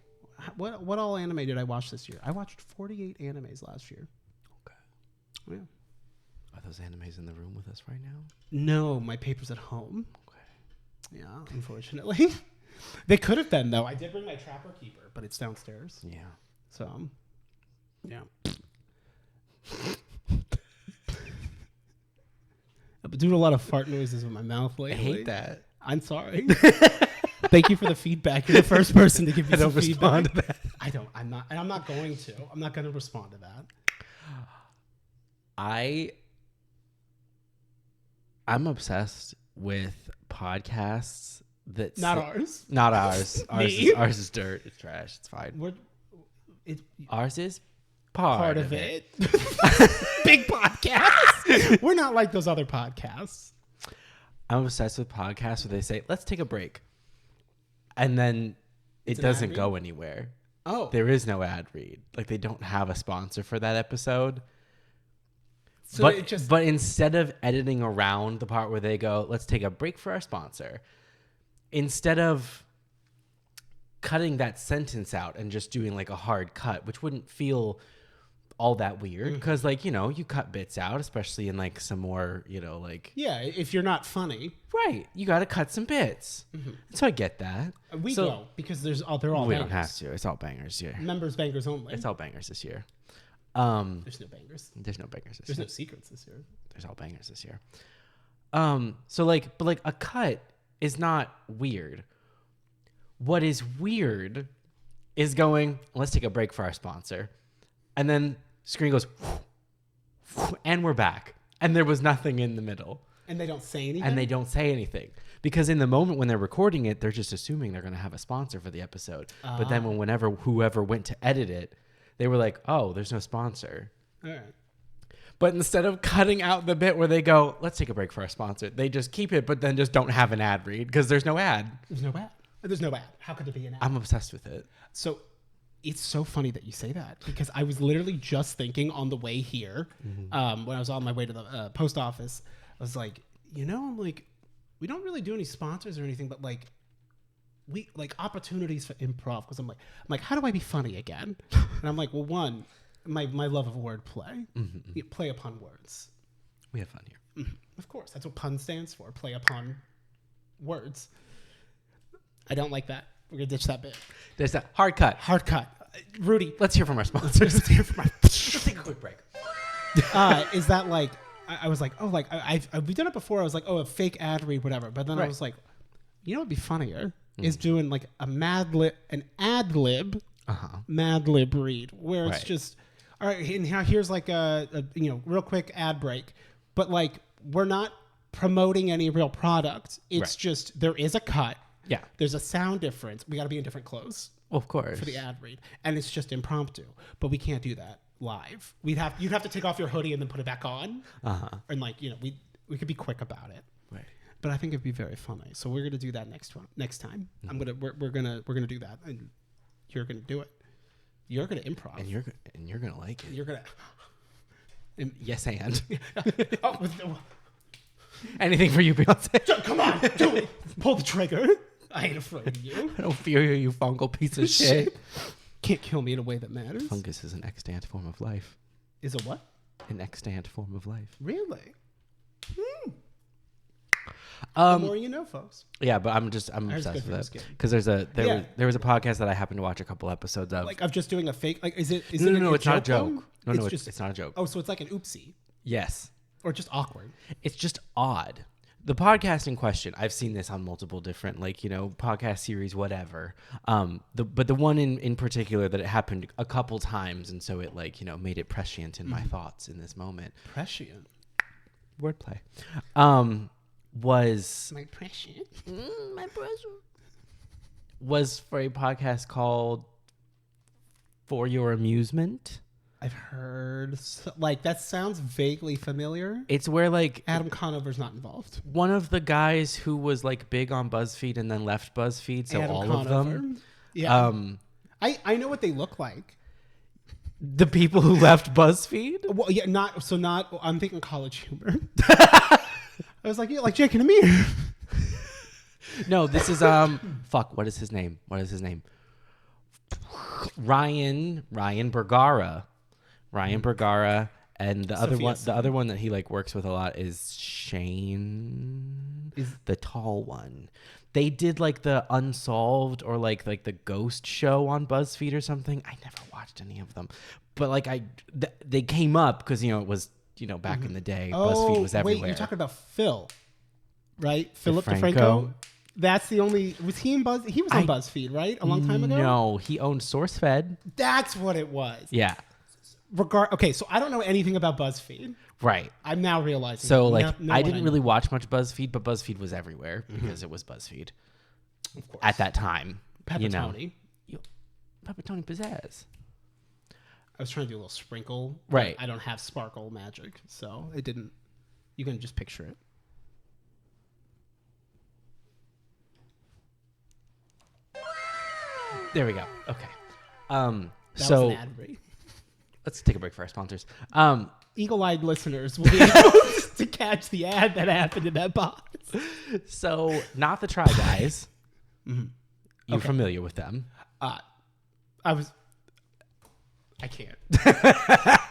A: what all anime did I watch this year. I watched 48 animes last year.
B: Okay.
A: Yeah.
B: Are those animes in the room with us right now?
A: No, my paper's at home.
B: Okay.
A: Yeah, unfortunately. They could have been, though. I did bring my Trapper Keeper, but it's downstairs.
B: Yeah.
A: So, yeah. I've been doing a lot of fart noises with my mouth lately.
B: I hate that.
A: I'm sorry. Thank you for the feedback. You're the first person to give me some feedback.
B: I don't respond to that.
A: I'm not going to. I'm not going to respond to that.
B: I'm obsessed with podcasts that
A: not ours.
B: Not ours. Ours is dirt. It's trash. It's fine. Ours is part of it.
A: Big podcast. We're not like those other podcasts.
B: I'm obsessed with podcasts where they say, let's take a break. And then it doesn't go anywhere.
A: Oh.
B: There is no ad read. Like, they don't have a sponsor for that episode.
A: So
B: but instead of editing around the part where they go, let's take a break for our sponsor, instead of cutting that sentence out and just doing like a hard cut, which wouldn't feel all that weird because like, you know, you cut bits out, especially in like some more, you know, like
A: if you're not funny,
B: right, you got to cut some bits. So I get that.
A: We go because they're all bangers.
B: We don't have to. It's all bangers here.
A: Members bangers only.
B: It's all bangers this year.
A: There's no bangers.
B: There's no bangers this
A: year. There's no secrets this year.
B: There's all bangers this year. So like, but like a cut is not weird. What is weird is going, let's take a break for our sponsor. And then screen goes, and we're back. And there was nothing in the middle.
A: And they don't say anything?
B: And they don't say anything. Because in the moment when they're recording it, they're just assuming they're going to have a sponsor for the episode. But then whoever went to edit it, they were like, oh, there's no sponsor.
A: All right.
B: But instead of cutting out the bit where they go, let's take a break for our sponsor, they just keep it, but then just don't have an ad read because there's no ad.
A: There's no ad. There's no ad. How could there be an ad?
B: I'm obsessed with it.
A: So it's so funny that you say that because I was literally just thinking on the way here when I was on my way to the post office. I was like, you know, I'm like, we don't really do any sponsors or anything, but like we like opportunities for improv because I'm like, how do I be funny again? And I'm like, well, one, my love of wordplay, play upon words.
B: We have fun here.
A: Of course, that's what pun stands for. Play upon words. I don't like that. We're gonna ditch that bit.
B: There's that hard cut.
A: Hard cut. Rudy,
B: let's hear from our sponsors.
A: Let's hear from our.
B: Let's take a quick break.
A: Is that like? I was like, oh, like we've done it before. I was like, oh, a fake ad read, whatever. But then I was like, you know, what'd be funnier is doing like an ad lib read where it's just, all right, and here's like a you know, real quick ad break, but like we're not promoting any real product. It's just there is a cut.
B: Yeah.
A: There's a sound difference. We got to be in different clothes.
B: Well, of course.
A: For the ad read. And it's just impromptu. But we can't do that live. You'd have to take off your hoodie and then put it back on. And like, you know, we could be quick about it.
B: Right.
A: But I think it'd be very funny. So we're gonna do that next time. We're gonna do that. And you're gonna do it. You're gonna improv.
B: And you're gonna like it.
A: You're gonna
B: yes and.
A: Oh,
B: anything for you, Beyonce.
A: Come on, do it. Pull the trigger. I ain't afraid of you.
B: I don't fear you, you fungal piece of shit.
A: Can't kill me in a way that matters.
B: Fungus is an extant form of life.
A: Is a what?
B: An extant form of life.
A: Really? The more you know, folks.
B: Yeah, but I'm obsessed with it because there was a podcast that I happened to watch a couple episodes of.
A: Like of just doing a fake. Like is it?
B: No, it's not a joke. No, it's not a joke.
A: Oh, so it's like an oopsie.
B: Yes.
A: Or just awkward.
B: It's just odd. The podcast in question, I've seen this on multiple different, like, you know, podcast series, whatever. But the one in particular that it happened a couple times, and so it, like, you know, made it prescient in my thoughts in this moment.
A: Prescient?
B: Wordplay. Was...
A: My prescient?
B: My prescient. Was for a podcast called For Your Amusement.
A: I've heard, like, that sounds vaguely familiar.
B: It's where, like...
A: Adam Conover's not involved.
B: One of the guys who was, like, big on BuzzFeed and then left BuzzFeed, so
A: Adam
B: all
A: Conover.
B: of them.
A: Yeah. I know what they look like.
B: The people who left BuzzFeed?
A: Well, yeah, I'm thinking College Humor. I was like, yeah, like Jake and Amir.
B: No, this is, what is his name? Ryan Bergara. Ryan Bergara, and the other one that he like works with a lot is Shane, the tall one. They did like the Unsolved or like the Ghost show on BuzzFeed or something. I never watched any of them, but like they came up because, you know, it was, you know, back in the day. BuzzFeed was everywhere.
A: Wait, you're talking about Phil, right? Philip DeFranco. That's the only... Was he in Buzz? He was on BuzzFeed, right? A long time ago?
B: No, he owned SourceFed.
A: That's what it was.
B: Yeah.
A: Okay, so I don't know anything about BuzzFeed.
B: Right.
A: I'm now realizing.
B: So, like, I didn't really watch much BuzzFeed, but BuzzFeed was everywhere because it was BuzzFeed. Of course. At that time.
A: Pepperoni.
B: You know. Pepperoni pizzazz.
A: I was trying to do a little sprinkle.
B: Right.
A: I don't have sparkle magic, so it didn't... You can just picture it.
B: There we go. Okay.
A: That was an ad read.
B: Let's take a break for our sponsors.
A: Eagle-eyed listeners will be able to catch the ad that happened in that box.
B: So, Not the Try Guys. You're familiar with them.
A: I can't.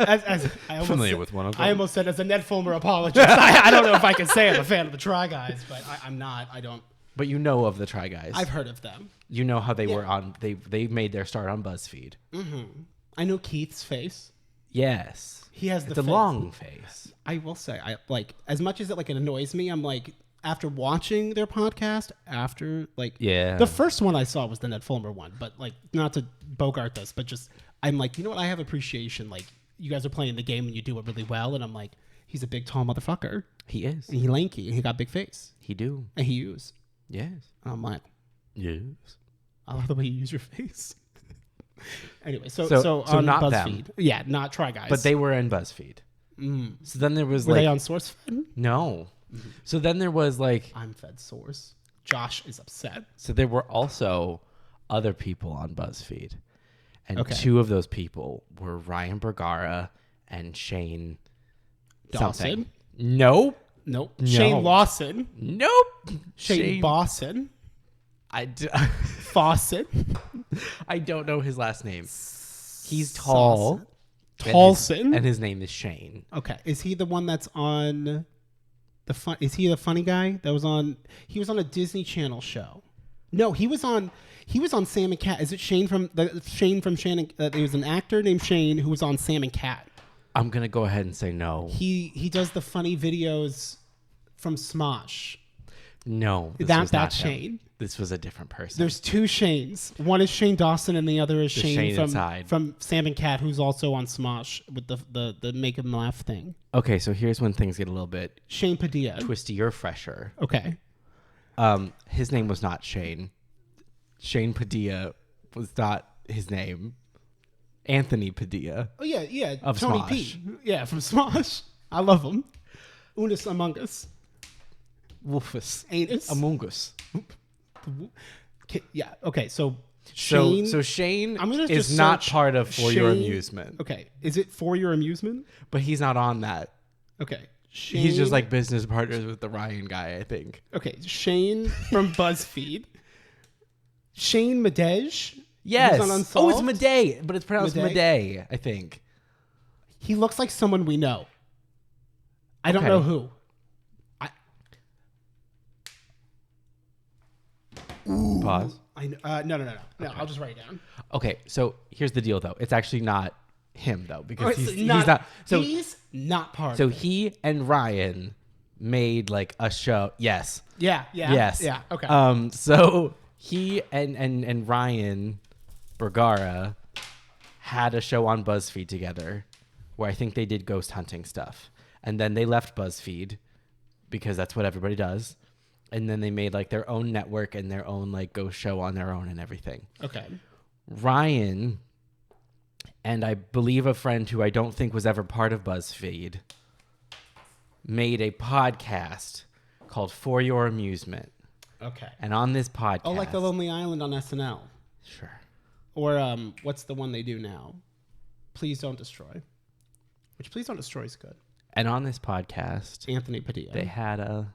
A: As I almost
B: Familiar
A: said,
B: with one of them.
A: I almost said, as a Ned Fulmer apologist, I don't know if I can say I'm a fan of the Try Guys, but I'm not. I don't.
B: But you know of the Try Guys.
A: I've heard of them.
B: You know how they were on. They made their start on BuzzFeed.
A: Mm-hmm. I know Keith's face.
B: Yes,
A: he has
B: the long face.
A: I will say, I like, as much as it annoys me. I'm like, after watching their podcast, the first one I saw was the Ned Fulmer one, but not to bogart this, but just. I'm like, you know what? I have appreciation. You guys are playing the game and you do it really well. And I'm like, he's a big, tall motherfucker.
B: He is.
A: And he lanky. And he got big face.
B: He do.
A: And he use.
B: Yes.
A: And I'm like,
B: yes.
A: I love the way you use your face. Anyway, so
B: on
A: not
B: BuzzFeed.
A: Them. Yeah, not Try Guys.
B: But they were in BuzzFeed.
A: Mm.
B: So then there was
A: were they on SourceFed?
B: No. Mm-hmm. So then there was
A: I'm Fed Source. Josh is upset.
B: So there were also other people on BuzzFeed. And two of those people were Ryan Bergara and Shane
A: Dawson.
B: Something. Nope.
A: No. Shane Lawson.
B: Nope.
A: Shane Bosson.
B: Fawcett. I don't know his last name. He's tall.
A: Tolson.
B: And his name is Shane.
A: Okay. Is he the one that's on is he the funny guy that was on? He was on a Disney Channel show. No, he was on Sam and Cat. Is it Shane from Shannon? There was an actor named Shane who was on Sam and Cat.
B: I'm gonna go ahead and say no.
A: He does the funny videos from Smosh.
B: No,
A: that's Shane.
B: This was a different person.
A: There's two Shanes. One is Shane Dawson, and the other is Shane from Sam and Cat, who's also on Smosh with the make him laugh thing.
B: Okay, so here's when things get a little bit
A: Shane Padilla,
B: twisty or fresher.
A: Okay.
B: His name was not Shane. Shane Padilla was not his name. Anthony Padilla.
A: Oh yeah,
B: of
A: Tony
B: Smosh.
A: P. Yeah, from Smosh. I love him. Unus Among Us.
B: Wolfus.
A: Anus.
B: Among Us.
A: Yeah. Okay. So Shane.
B: So Shane is not part of For Your Amusement.
A: Okay. Is it For Your Amusement?
B: But he's not on that.
A: Okay.
B: He's just like business partners with the Ryan guy, I think.
A: Okay. Shane from BuzzFeed. Shane Madej.
B: Yes. Oh, it's Madej, but it's pronounced Madej, I think.
A: He looks like someone we know. I don't know who.
B: Pause.
A: No. Okay. I'll just write it down.
B: Okay, so here's the deal, though. It's actually not him, though, because he's
A: not part.
B: So
A: of it.
B: he and Ryan made like a show. Yes.
A: Yeah.
B: Yes.
A: Yeah. Okay.
B: So he and Ryan Bergara had a show on BuzzFeed together, where I think they did ghost hunting stuff, and then they left BuzzFeed because that's what everybody does. And then they made like their own network and their own like ghost show on their own and everything.
A: Okay.
B: Ryan and I believe a friend who I don't think was ever part of BuzzFeed made a podcast called For Your Amusement.
A: Okay.
B: And on this podcast...
A: Oh, like The Lonely Island on SNL.
B: Sure.
A: Or what's the one they do now? Please Don't Destroy. Which Please Don't Destroy is good.
B: And on this podcast...
A: Anthony Padilla.
B: They had a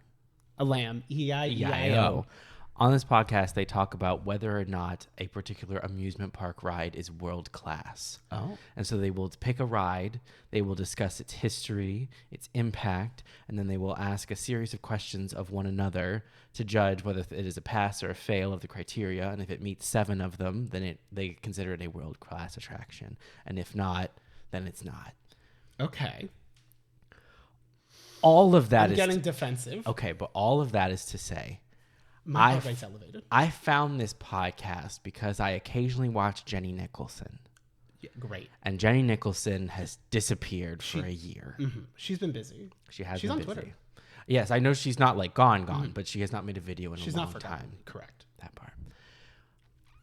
A: lamb. E-I-E-I-O.
B: On this podcast, they talk about whether or not a particular amusement park ride is world class.
A: Oh.
B: And so they will pick a ride, they will discuss its history, its impact, and then they will ask a series of questions of one another to judge whether it is a pass or a fail of the criteria. And if it meets 7 of them, then they consider it a world class attraction. And if not, then it's not.
A: Okay.
B: All of that
A: I'm getting defensive.
B: Okay, but all of that is to say,
A: my heart rate's elevated.
B: I found this podcast because I occasionally watch Jenny Nicholson.
A: Yeah, great.
B: And Jenny Nicholson has disappeared for a year.
A: Mm-hmm. She's been busy.
B: She's been
A: on
B: busy.
A: Twitter.
B: Yes, I know she's not like gone, but she has not made a video in a long time.
A: Correct.
B: That part.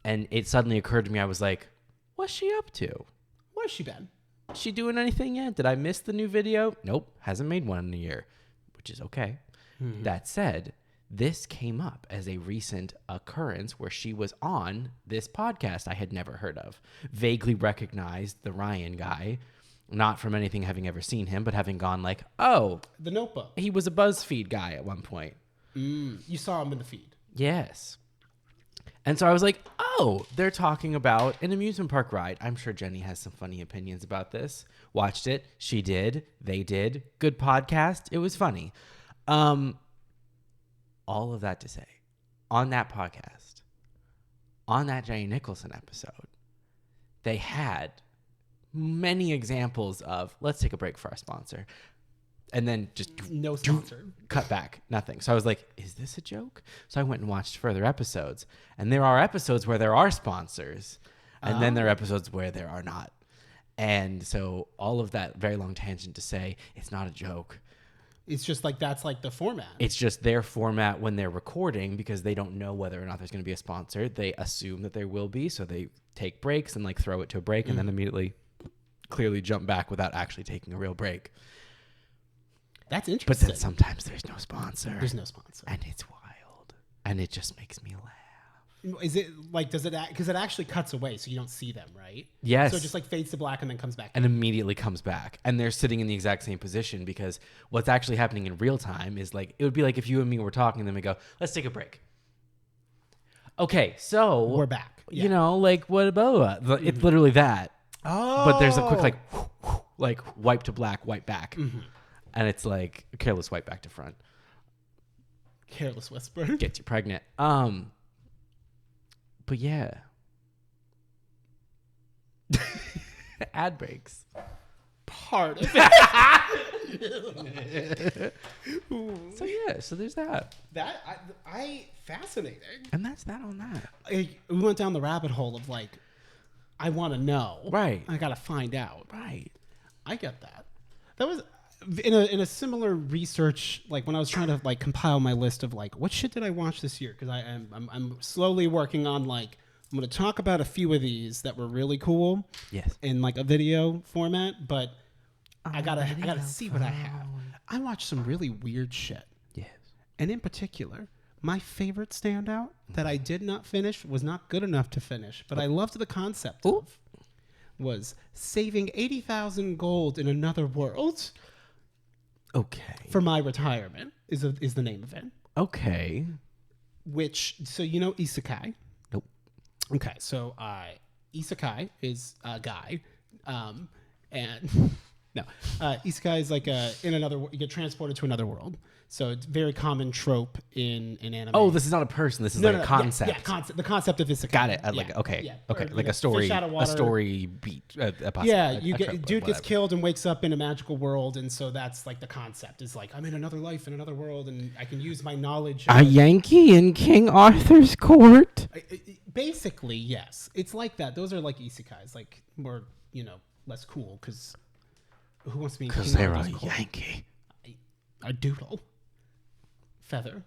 B: And it suddenly occurred to me, I was like, what's she up to?
A: Where's she been?
B: Is she doing anything yet? Did I miss the new video? Nope. Hasn't made one in a year, which is okay. Mm-hmm. That said, this came up as a recent occurrence where she was on this podcast I had never heard of. Vaguely recognized the Ryan guy, not from anything having ever seen him, but having gone like, oh,
A: The Notebook.
B: He was a BuzzFeed guy at one point.
A: You saw him in the feed.
B: Yes. And so I was like, oh, they're talking about an amusement park ride. I'm sure Jenny has some funny opinions about this. Watched it. She did. They did. Good podcast. It was funny. All of that to say, on that podcast, on that Jenny Nicholson episode, they had many examples of, let's take a break for our sponsor. And then just
A: no sponsor.
B: Cut back. Nothing. So I was like, is this a joke? So I went and watched further episodes. And there are episodes where there are sponsors. And then there are episodes where there are not. And so all of that very long tangent to say it's not a joke.
A: It's just like that's like the format.
B: It's just their format when they're recording because they don't know whether or not there's going to be a sponsor. They assume that there will be. So they take breaks and like throw it to a break and then immediately clearly jump back without actually taking a real break.
A: That's interesting.
B: But then sometimes there's no sponsor.
A: There's no sponsor.
B: And it's wild. And it just makes me laugh.
A: Is it like, does it, because it actually cuts away so you don't see them, right?
B: Yes.
A: So it just like fades to black and then comes back.
B: And immediately comes back. And they're sitting in the exact same position because what's actually happening in real time is like, it would be like if you and me were talking and then we go, let's take a break. Okay, so.
A: We're back.
B: You know, like what about it's literally that.
A: Oh.
B: But there's a quick like wipe to black, wipe back. And it's like a careless wipe back to front.
A: Careless whisper.
B: Gets you pregnant. But yeah. Ad breaks.
A: Part of it.
B: So yeah, so there's that.
A: That I fascinating.
B: And that's that on that.
A: We went down the rabbit hole of like, I want to know.
B: Right.
A: I got to find out.
B: Right.
A: I get that. That was in a similar research, like when I was trying to like compile my list of like what shit did I watch this year, because I'm slowly working on like I'm going to talk about a few of these that were really cool.
B: Yes.
A: In like a video format, but I gotta see what I have. I watched some really weird shit.
B: Yes.
A: And in particular, my favorite standout that I did not finish, was not good enough to finish, but I loved the concept of, was saving 80,000 gold in another world.
B: Okay.
A: For my retirement is the name of it.
B: Okay.
A: Which, so you know isekai?
B: Nope.
A: Okay, so isekai is a guy, and no, isekai is like in another. You get transported to another world. So it's a very common trope in anime.
B: Oh, this is not a person. This is like a concept.
A: Yeah, concept. The concept of isekai.
B: Got it. Okay. Like a story. A story beat.
A: Dude gets killed and wakes up in a magical world, and so that's like the concept. Is like I'm in another life in another world, and I can use my knowledge.
B: A Yankee in King Arthur's court.
A: Basically, yes. It's like that. Those are like isekais, like more less cool because who wants to be?
B: Because they're a Yankee.
A: A doodle. Feather.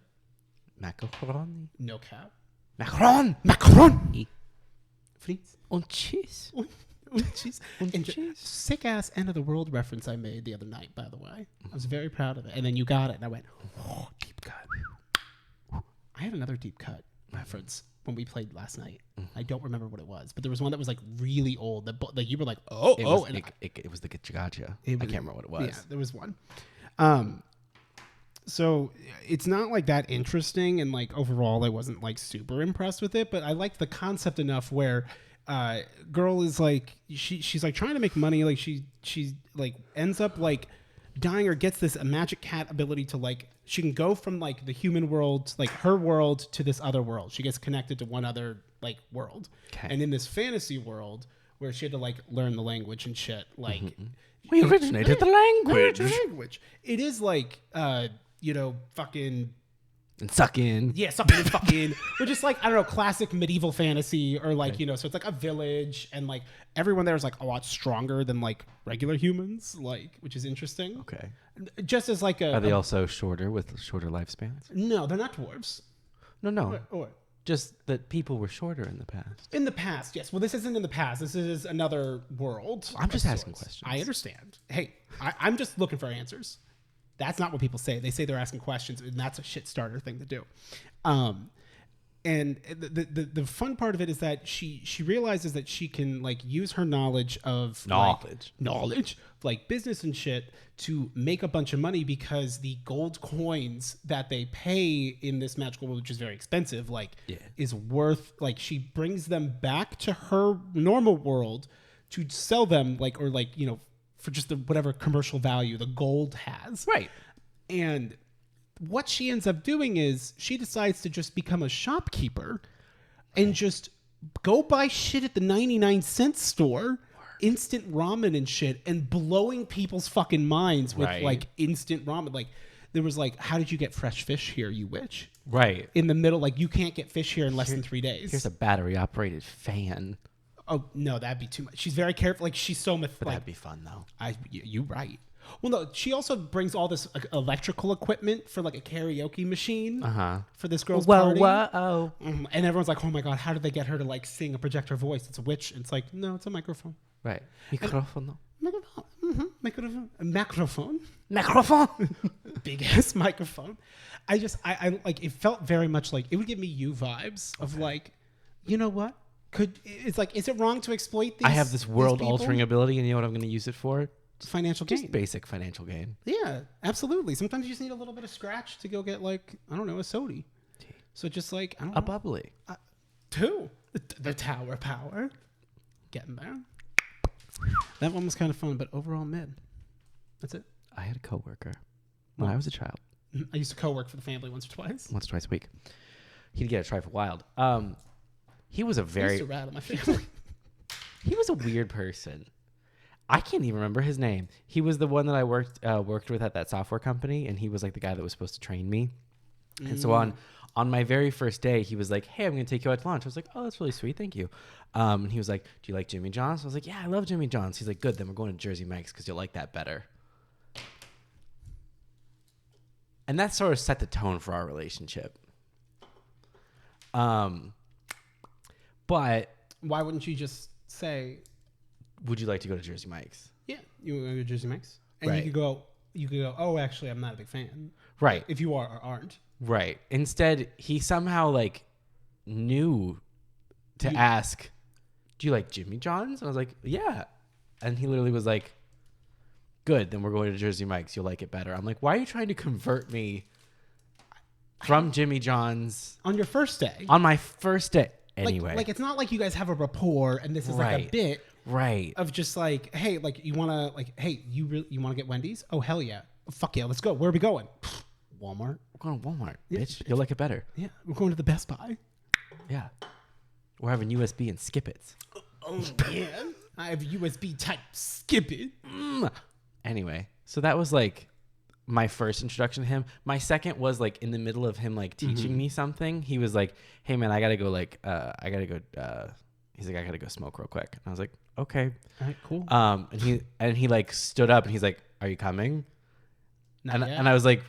B: Macaroni.
A: No cap.
B: Macaron.
A: Frites.
B: Und cheese.
A: Und cheese. Sick ass end of the world reference I made the other night, by the way. I was very proud of it. And then you got it, and I went, oh, deep cut. I had another deep cut reference when we played last night. I don't remember what it was, but there was one that was like really old. That you were like, it
B: was the Gacha. I can't remember what it was.
A: Yeah, there was one. So it's not like that interesting, and like overall I wasn't like super impressed with it, but I liked the concept enough where girl is like she's like trying to make money, like she like ends up like dying or gets this magic cat ability to like she can go from like the human world, like her world, to this other world. She gets connected to one other like world. Okay. And in this fantasy world where she had to like learn the language and shit, like
B: we originated the language.
A: It is like fucking
B: and suck in.
A: Yeah, sucking and fucking. But just like, I don't know, classic medieval fantasy or like, so it's like a village and like everyone there is like a lot stronger than like regular humans, like, which is interesting.
B: Okay.
A: Just as like
B: Are they also shorter with shorter lifespans?
A: No, they're not dwarves.
B: No. Or just that people were shorter in the past.
A: In the past, yes. Well, this isn't in the past. This is another world.
B: I'm just asking questions.
A: I understand. Hey, I'm just looking for answers. That's not what people say. They say they're asking questions, and that's a shit starter thing to do. And the fun part of it is that she realizes that she can like use her knowledge of like business and shit to make a bunch of money, because the gold coins that they pay in this magical world, which is very expensive, like is worth, like she brings them back to her normal world to sell them, like, or like, you know, for just the whatever commercial value the gold has.
B: Right.
A: And what she ends up doing is she decides to just become a shopkeeper and just go buy shit at the 99-cent store, instant ramen and shit, and blowing people's fucking minds with like instant ramen. Like there was like, how did you get fresh fish here, you witch?
B: Right.
A: In the middle, like you can't get fish here in less than 3 days.
B: Here's a battery operated fan.
A: Oh no, that'd be too much. She's very careful. Like she's so
B: But that'd be fun though.
A: You right. Well, no, she also brings all this electrical equipment for like a karaoke machine for this girl's party.
B: Whoa.
A: And everyone's like, oh my God, how did they get her to like sing and project her voice? It's a witch. And it's like, no, it's a microphone.
B: Right. Microphone.
A: Microphone. Big ass microphone. I like, it felt very much like, it would give me you vibes of like, you know what? It's like, is it wrong to exploit these?
B: I have this world altering ability, and you know what I'm going to use it for?
A: Financial gain.
B: Just basic financial gain.
A: Yeah, absolutely. Sometimes you just need a little bit of scratch to go get like, I don't know, a sody. So just like, I don't know.
B: A bubbly.
A: Two. The tower power. Getting there. That one was kind of fun, but overall mid. That's it.
B: I had a coworker when I was a child.
A: I used to co-work for the family once or twice
B: a week. He'd get a trifle wild. He was a very...
A: I used to rat on my family.
B: He was a weird person. I can't even remember his name. He was the one that I worked with at that software company, and he was like the guy that was supposed to train me. And so on my very first day, he was like, hey, I'm going to take you out to lunch. I was like, oh, that's really sweet. Thank you. And he was like, do you like Jimmy John's? I was like, yeah, I love Jimmy John's. He's like, good. Then we're going to Jersey Mike's because you'll like that better. And that sort of set the tone for our relationship. But
A: why wouldn't you just say,
B: would you like to go to Jersey Mike's?
A: Yeah, you want to go to Jersey Mike's? And you could go, oh, actually, I'm not a big fan.
B: Right.
A: If you are or aren't.
B: Right. Instead, he somehow like knew to ask, do you like Jimmy John's? And I was like, yeah. And he literally was like, good, then we're going to Jersey Mike's. You'll like it better. I'm like, why are you trying to convert me from Jimmy John's?
A: On your first day.
B: On my first day. Anyway.
A: Like it's not like you guys have a rapport and this is like a bit.
B: Right.
A: Of just like, hey, like you want to like, hey, you want to get Wendy's? Oh, hell yeah. Fuck yeah, let's go. Where are we going? Walmart.
B: We're going to Walmart, bitch. You'll like it better.
A: Yeah. We're going to the Best Buy.
B: Yeah. We're having USB and Skip It's.
A: Oh, man. I have USB type Skip It.
B: Anyway, so that was like my first introduction to him. My second was like in the middle of him like teaching me something. He was like, hey man, I gotta go he's like, I gotta go smoke real quick. And I was like, okay.
A: All right, cool.
B: And he like stood up and he's like, are you coming? And I was like,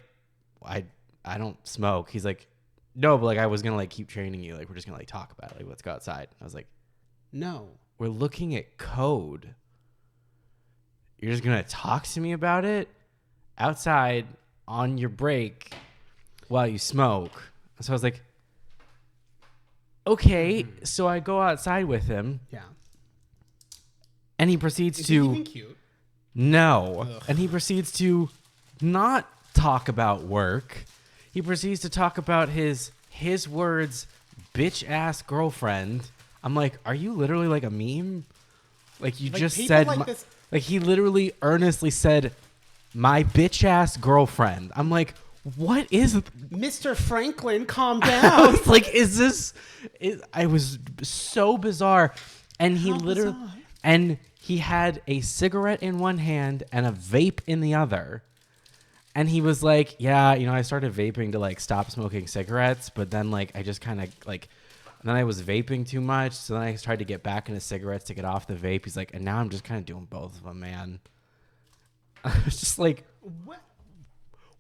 B: I don't smoke. He's like, no, but like I was gonna like keep training you. Like we're just gonna like talk about it. Like let's go outside. I was like,
A: no,
B: we're looking at code. You're just going to talk to me about it outside on your break while you smoke. So I was like, okay. So I go outside with him.
A: Yeah.
B: And he proceeds
A: Is
B: to...
A: he even cute?
B: No.
A: Ugh.
B: And he proceeds to not talk about work. He proceeds to talk about his words, bitch-ass girlfriend. I'm like, are you literally like a meme? Like you just said... Like he literally earnestly said, my bitch ass girlfriend. I'm like, what is
A: Mr. Franklin, calm
B: I
A: down.
B: was like, I was so bizarre. And he and he had a cigarette in one hand and a vape in the other. And he was like, yeah, I started vaping to like stop smoking cigarettes, but then like I just kind of like, and then I was vaping too much, so then I tried to get back into cigarettes to get off the vape. He's like, and now I'm just kind of doing both of them, man. I was just like,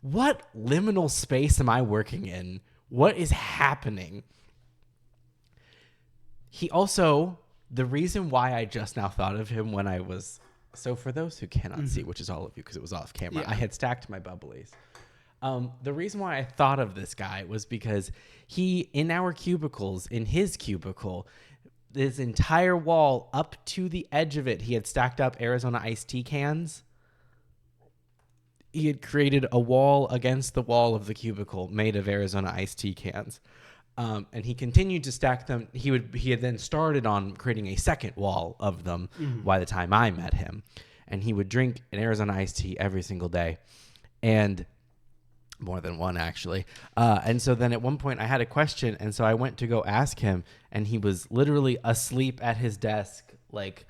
B: what liminal space am I working in? What is happening? He also, the reason why I just now thought of him when I was, so for those who cannot see, which is all of you because it was off camera, I had stacked my bubblies. The reason why I thought of this guy was because in our cubicles, in his cubicle, this entire wall up to the edge of it, he had stacked up Arizona iced tea cans. He had created a wall against the wall of the cubicle made of Arizona iced tea cans. And he continued to stack them. He had then started on creating a second wall of them by the time I met him. And he would drink an Arizona iced tea every single day. And more than one, actually. And so then at one point I had a question. And so I went to go ask him. And he was literally asleep at his desk, like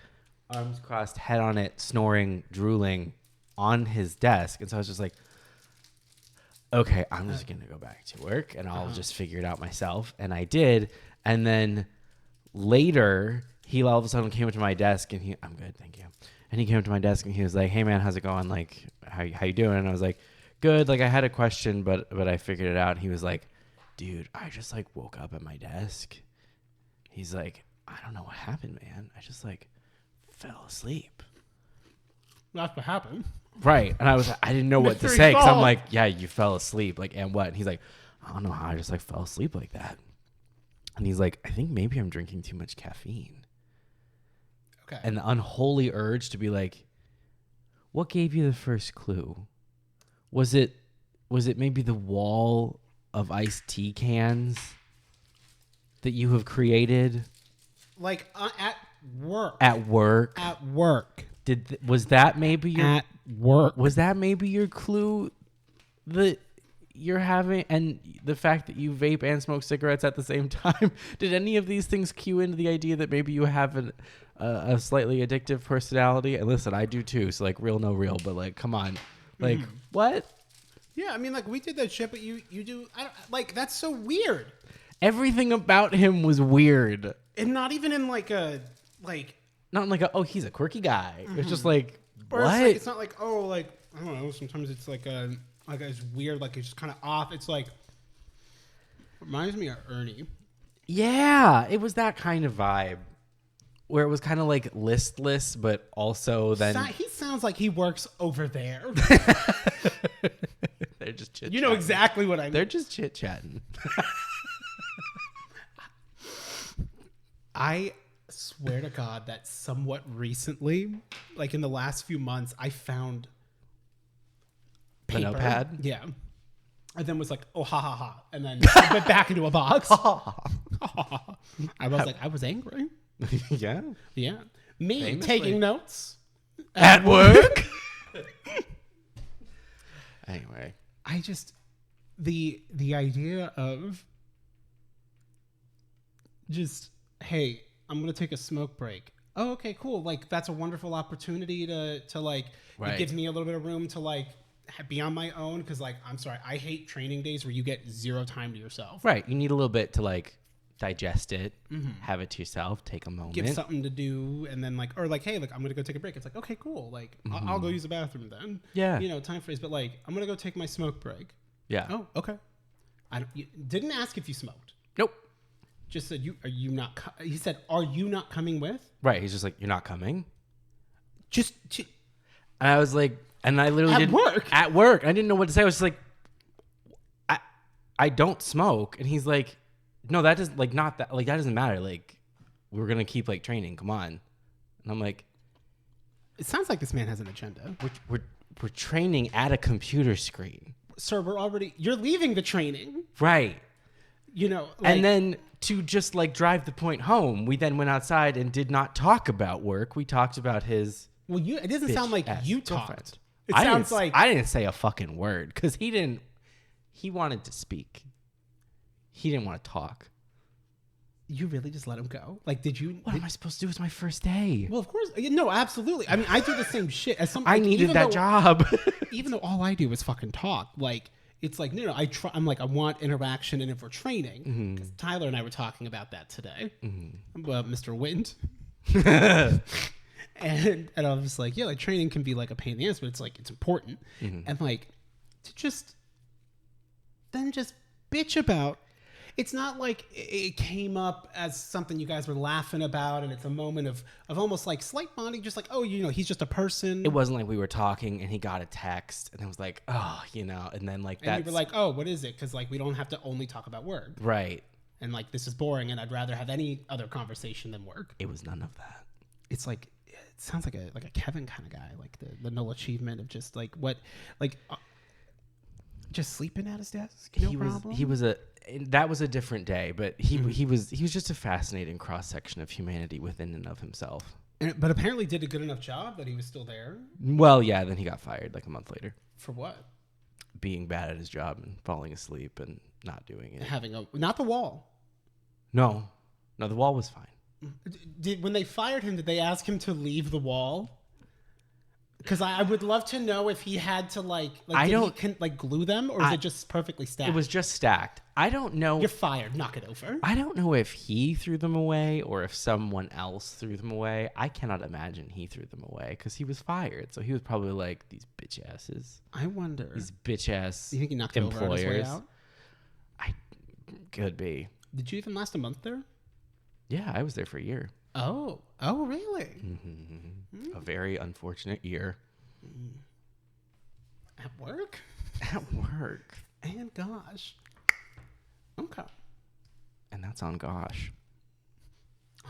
B: arms crossed, head on it, snoring, drooling on his desk. And so I was just like, okay, I'm just going to go back to work and I'll just figure it out myself. And I did. And then later, he all of a sudden came up to my desk and I'm good, thank you. And he came up to my desk and he was like, hey man, how's it going? Like, how you doing? And I was like, good. Like I had a question, but I figured it out. And he was like, dude, I just like woke up at my desk. He's like, I don't know what happened, man. I just like fell asleep.
A: That's what happened.
B: Right. And I didn't know what to say because I'm like, yeah, you fell asleep. Like, and what? And he's like, I don't know how I just like fell asleep like that. And he's like, I think maybe I'm drinking too much caffeine. Okay. And the unholy urge to be like, what gave you the first clue? Was it maybe the wall of iced tea cans that you have created?
A: Like at work.
B: At work.
A: At work.
B: Was that maybe your
A: at work?
B: Was that maybe your clue that you're having, and the fact that you vape and smoke cigarettes at the same time? Did any of these things cue into the idea that maybe you have a slightly addictive personality? And listen, I do too. So like, real, no real, but like, come on, like what?
A: Yeah, I mean, like we did that shit, but you do. I don't, like that's so weird.
B: Everything about him was weird,
A: and not even in like a like.
B: Not like he's a quirky guy. It's just like,
A: or
B: what?
A: It's not like, oh, like, I don't know. Sometimes it's like it's weird, like it's just kind of off. It's like, reminds me of Ernie.
B: Yeah, it was that kind of vibe where it was kind of like listless, but also then.
A: He sounds like he works over there.
B: They're just chit-chatting.
A: You know exactly what I mean.
B: They're just chit-chatting.
A: I swear to God that somewhat recently, like in the last few months, I found paper.
B: A notepad?
A: Yeah. And then was like, oh, ha, ha, ha. And then put it back into a box. I was like, I was angry.
B: Yeah.
A: Yeah. Me
B: Famously.
A: Taking notes.
B: At work? Anyway.
A: I just, the idea of just, hey, I'm going to take a smoke break. Oh, okay, cool. Like, that's a wonderful opportunity to like, right. It gives me a little bit of room to like be on my own. Cause like, I'm sorry, I hate training days where you get zero time to yourself.
B: Right. You need a little bit to like digest it, have it to yourself, take a moment.
A: Give something to do. And then like, or like, hey, like I'm going to go take a break. It's like, okay, cool. Like I'll go use the bathroom then.
B: Yeah.
A: You know, time phrase, but like, I'm going to go take my smoke break.
B: Yeah.
A: Oh, okay. You didn't ask if you smoked.
B: Nope.
A: Just said, he said, are you not coming with?
B: Right. He's just like, you're not coming?
A: And
B: I was like, and I literally at work. I didn't know what to say. I was just like, I don't smoke. And he's like, no, that doesn't like, not that, like, that doesn't matter. Like, we're going to keep like training. Come on. And I'm like,
A: it sounds like this man has an agenda.
B: We're training at a computer screen.
A: Sir, you're leaving the training.
B: Right.
A: You know, like,
B: and then to just like drive the point home, we then went outside and did not talk about work. We talked about his.
A: Well, it doesn't sound like you talked. It
B: I
A: sounds like
B: I didn't say a fucking word because he didn't. He wanted to speak. He didn't want to talk.
A: You really just let him go? Like, did you?
B: What am I supposed to do? It's my first day.
A: Well, of course. No, absolutely. I mean, I do the same shit as some.
B: I needed that job.
A: Even though all I do is fucking talk, like. It's like, no, I'm like, I want interaction in it for training. Because Tyler and I were talking about that today. About Mr. Wind. and I was just like, yeah, like training can be like a pain in the ass, but it's like, it's important. And like, to just bitch about. it's not like it came up as something you guys were laughing about, and it's a moment of almost like slight bonding, just like, oh, he's just a person.
B: It wasn't like we were talking and he got a text and it was like, oh, and then like that.
A: And we were like, oh, what is it? Because like we don't have to only talk about work,
B: right?
A: And like this is boring, and I'd rather have any other conversation than work.
B: It was none of that.
A: It sounds like a Kevin kind of guy, like the no achievement of just like what, like just sleeping at his desk. That was a different day, but he was just a fascinating cross section of humanity within and of himself. But apparently did a good enough job that he was still there.
B: Well, yeah. Then he got fired like a month later.
A: For what?
B: Being bad at his job and falling asleep and not doing it.
A: Not the wall.
B: No, the wall was fine.
A: When they fired him, did they ask him to leave the wall? Because I would love to know if he had to glue them, or is it just perfectly stacked?
B: It was just stacked. I don't know.
A: You're fired. Knock it over.
B: I don't know if he threw them away or if someone else threw them away. I cannot imagine he threw them away because he was fired. So he was probably like, these bitch asses.
A: I wonder.
B: These bitch ass.
A: You think he knocked it over on his way out?
B: Could be.
A: Did you even last a month there?
B: Yeah, I was there for a year.
A: Oh, really?
B: Mm-hmm. A very unfortunate year.
A: At work?
B: At work.
A: And gosh. Okay.
B: And that's on gosh.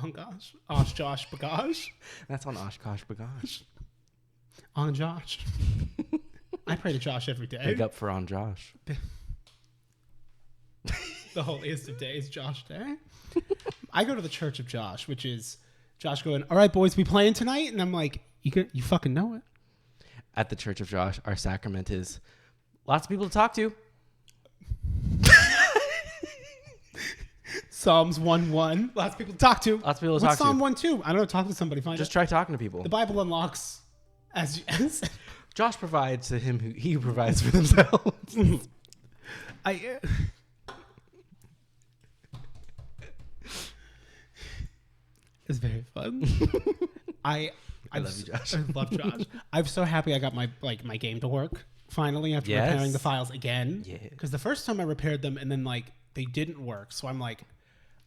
A: On gosh. Osh, Josh, bagosh.
B: That's on Oshkosh bagosh.
A: On Josh. I pray to Josh every day.
B: Big up for on Josh.
A: The holiest of days, Josh Day. I go to the Church of Josh, which is Josh going, all right, boys, we playing tonight? And I'm like, you fucking know it.
B: At the Church of Josh, our sacrament is lots of people to talk to.
A: Psalms 1:1. Lots of people to talk to.
B: Lots of people to talk to.
A: Psalm 1:2? I don't know. Talk to somebody.
B: Just try talking to people.
A: The Bible unlocks as
B: Josh provides to him he provides for themselves.
A: It's very fun. I
B: love you, Josh.
A: I love Josh. I'm so happy I got my game to work finally after repairing the files again.
B: Yeah.
A: Because the first time I repaired them and then they didn't work, so I'm like,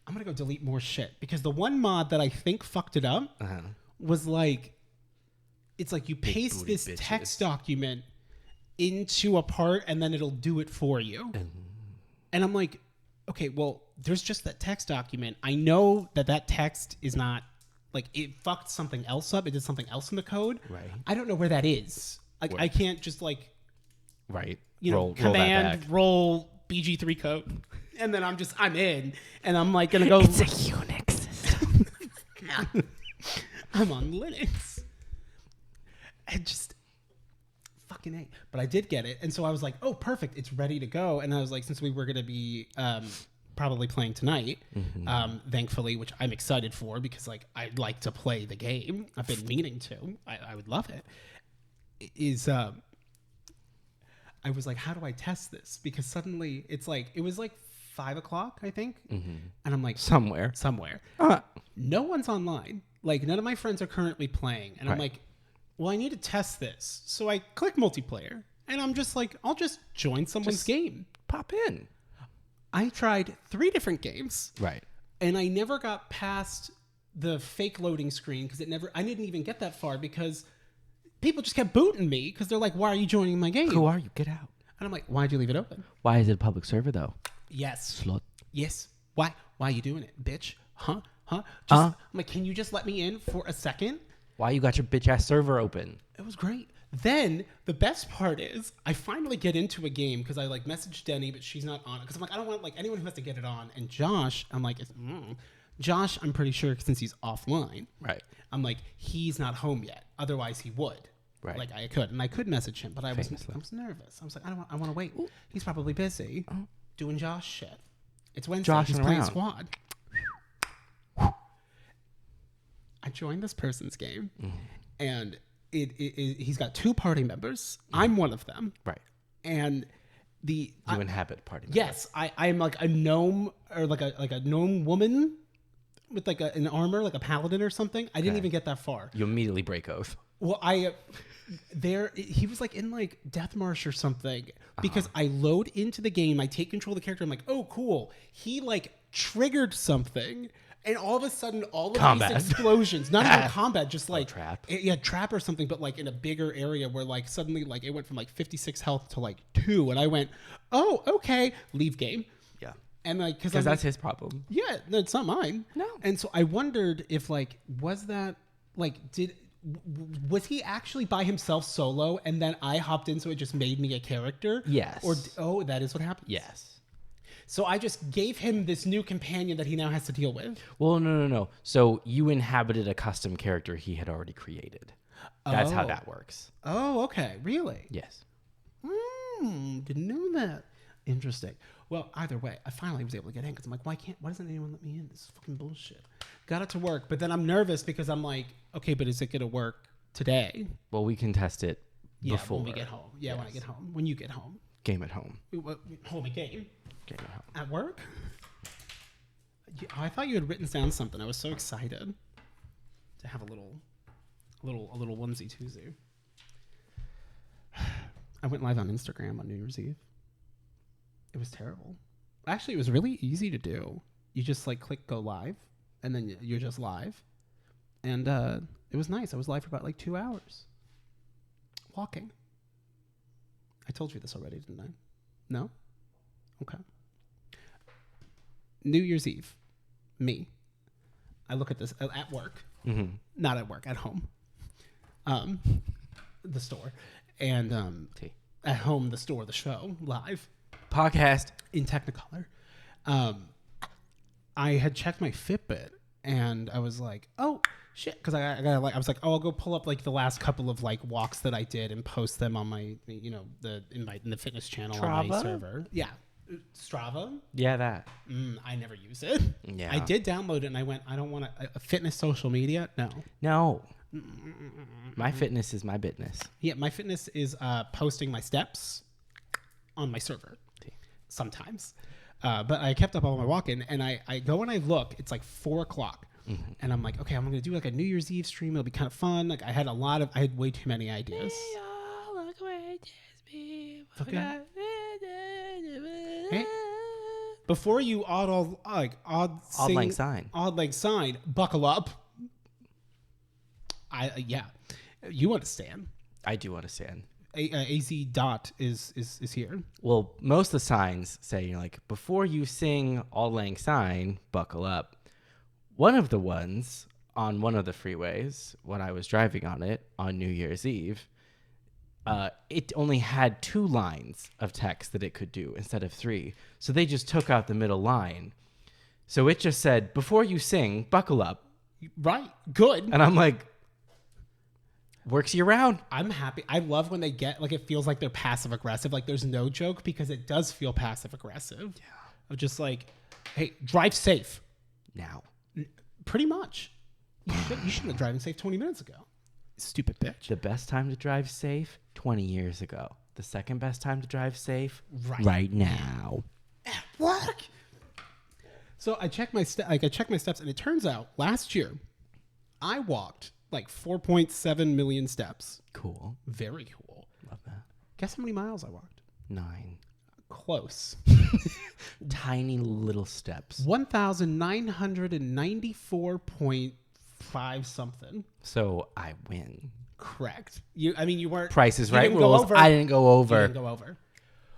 A: I'm gonna go delete more shit because the one mod that I think fucked it up was it's like you paste this text document into a part and then it'll do it for you. And I'm like, okay, well, there's just that text document. I know that text is not it fucked something else up. It did something else in the code.
B: Right.
A: I don't know where that is. I can't just
B: right.
A: Command roll BG3 code. And then I'm in and I'm gonna go.
B: It's a Unix system.
A: I'm on Linux. I just fucking A. But I did get it. And so I was like, oh, perfect. It's ready to go. And I was like, since we were going to be probably playing tonight, thankfully, which I'm excited for because I'd like to play the game. I've been meaning to. I would love it. I was like, how do I test this? Because suddenly it was 5 o'clock, I think. And I'm like, somewhere. No one's online. None of my friends are currently playing. And I'm like, well, I need to test this. So I click multiplayer and I'm just I'll just join someone's game.
B: Pop in.
A: I tried 3 different games.
B: Right.
A: And I never got past the fake loading screen because I didn't even get that far because people just kept booting me because they're like, why are you joining my game?
B: Who are you? Get out.
A: And I'm like, why'd you leave it open?
B: Why is it a public server though?
A: Yes.
B: Slut.
A: Yes. Why are you doing it, bitch? I'm like, can you just let me in for a second?
B: Why you got your bitch ass server open?
A: It was great. Then the best part is I finally get into a game because I messaged Denny, but she's not on it. Because I'm like, I don't want anyone who has to get it on. And Josh, I'm like, Josh, I'm pretty sure since he's offline.
B: Right.
A: I'm like, he's not home yet. Otherwise he would.
B: Right.
A: I could. And I could message him, but I was nervous. I was like, I want to wait. Ooh. He's probably busy doing Josh shit. It's Wednesday.
B: Josh
A: he's playing squad. I joined this person's game, and he's got 2 party members. I'm one of them.
B: Right.
A: And
B: you inhabit party members.
A: Yes, I'm like a gnome or like a gnome woman with an armor, like a paladin or something. I didn't even get that far.
B: You immediately break oath.
A: Well, he was like in like Death March or something because I load into the game, I take control of the character, I'm like, oh cool. He like triggered something, and all of a sudden all of these explosions, not even combat, just like
B: trap.
A: Trap or something, but like in a bigger area where like suddenly like it went from like 56 health to like 2, and I went, oh okay, leave game.
B: Yeah.
A: And like
B: because that's his problem.
A: Yeah, it's not mine.
B: No.
A: And so I wondered if like was he actually by himself solo, and then I hopped in so it just made me a character?
B: Yes.
A: Or that is what happened?
B: Yes.
A: So I just gave him this new companion that he now has to deal with?
B: Well, no. So you inhabited a custom character he had already created. That's how that works.
A: Oh, okay. Really?
B: Yes.
A: Didn't know that. Interesting. Well, either way, I finally was able to get in because I'm like, why doesn't anyone let me in? This is fucking bullshit. Got it to work, but then I'm nervous because I'm like, okay, but is it going to work today?
B: Well, we can test it before.
A: When we get home. Yeah, yes. When I get home. When you get home.
B: Game at home.
A: Home at game?
B: Game at home.
A: At work? I thought you had written down something. I was so excited to have a little onesie twosie. I went live on Instagram on New Year's Eve. It was terrible. Actually, it was really easy to do. You just like click go live, and then you're just live. And it was nice. I was live for about like 2 hours. Walking. I told you this already, didn't I? No? Okay. New Year's Eve. Me. I look at this at work.
B: Mm-hmm.
A: Not at work, at home. The store. And at home, the store, the show, live.
B: Podcast.
A: In Technicolor. I had checked my Fitbit, and I was like, oh, shit. Because I was like, oh, I'll go pull up like the last couple of like walks that I did and post them on my, in the fitness channel
B: Strava?
A: on my server. Yeah. Strava?
B: Yeah, that.
A: I never use it.
B: Yeah.
A: I did download it, and I went, I don't want a fitness social media.
B: No. My fitness is my business.
A: Yeah, my fitness is posting my steps on my server sometimes. But I kept up all my walking, and I go and I look. It's like 4 o'clock. Mm-hmm. And I'm like, okay, I'm going to do like a New Year's Eve stream. It'll be kind of fun. Like I had way too many ideas. Okay. Hey, before you odd lang sign, buckle up. Yeah, you understand.
B: I do understand.
A: AZ dot is here.
B: Well, most of the signs say like before you sing Auld Lang Syne, buckle up. One of the ones on one of the freeways when I was driving on it on New Year's Eve, it only had 2 lines of text that it could do instead of 3. So they just took out the middle line. So it just said, before you sing, buckle up.
A: Right. Good.
B: And I'm like, works year round.
A: I'm happy. I love when they get, like, it feels like they're passive aggressive. Like there's no joke because it does feel passive aggressive.
B: Yeah.
A: Of just like, hey, drive safe.
B: Now.
A: Pretty much. You should have been driving safe 20 minutes ago. Stupid bitch.
B: The best time to drive safe, 20 years ago. The second best time to drive safe, right now.
A: At work. So I checked my steps, and it turns out last year I walked like 4.7 million steps.
B: Cool.
A: Very cool.
B: Love that.
A: Guess how many miles I walked?
B: 9.
A: Close.
B: Tiny little steps.
A: 1,994.5 something.
B: So I win.
A: Correct. You weren't.
B: Price is Right rules. I didn't go over.
A: You didn't go over.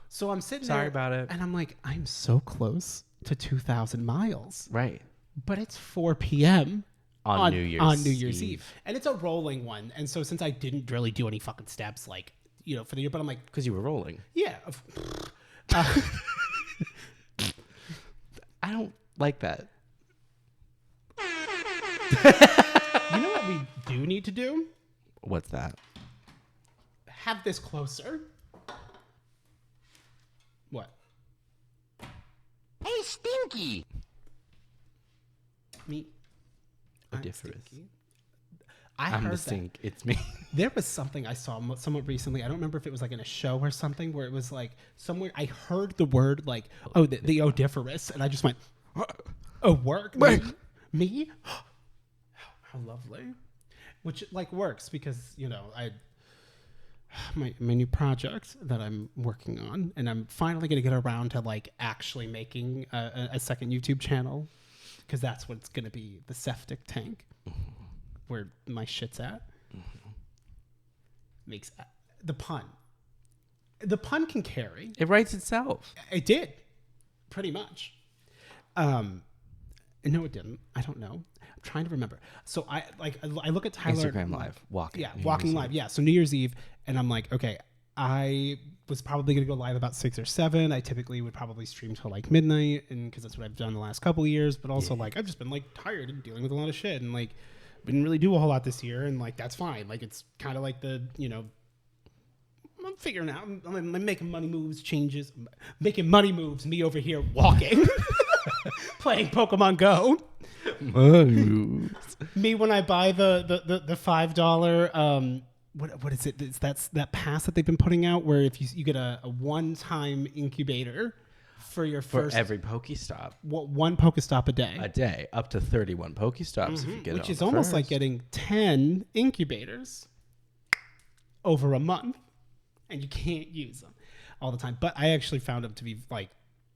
A: So I'm sitting there.
B: Sorry about it.
A: And I'm like, I'm so close to 2,000 miles.
B: Right.
A: But it's 4 p.m.
B: on New Year's
A: Eve. And it's a rolling one. And so since I didn't really do any fucking steps, like, for the year, but I'm like.
B: Because you were rolling.
A: Yeah.
B: I don't like that.
A: You know what we do need to do?
B: What's that?
A: Have this closer. What?
B: Hey, Stinky.
A: Me.
B: Odiepus.
A: I'm
B: the stink. It's me.
A: There was something I saw somewhat recently. I don't remember if it was like in a show or something where it was like somewhere I heard the word like, oh, the Odiepus, and I just went, oh, work? Me? How lovely. which like works because my new project that I'm working on, and I'm finally gonna get around to like actually making a second YouTube channel, because that's what it's gonna be, the septic tank, where my shit's at. Makes the pun can carry.
B: It writes itself.
A: It did, pretty much. No, it didn't. I don't know. I'm trying to remember. So I look at Tyler.
B: Instagram Live, walking.
A: Yeah, walking live. Yeah, so New Year's Eve, and I'm like, okay, I was probably going to go live about 6 or 7. I typically would probably stream till like midnight, and because that's what I've done the last couple of years. But also like I've just been like tired and dealing with a lot of shit, and like didn't really do a whole lot this year, and like that's fine. Like it's kind of like the I'm figuring out. I'm making money moves, changes, making money moves. Me over here walking. Playing Pokemon Go. Me when I buy the $5 what is it? That's that pass that they've been putting out where if you get a one-time incubator for your first
B: every Pokestop.
A: One Pokestop a day.
B: A day, up to 31 Pokestops if you get it.
A: Which is almost like getting 10 incubators over a month, and you can't use them all the time. But I actually found them to be like,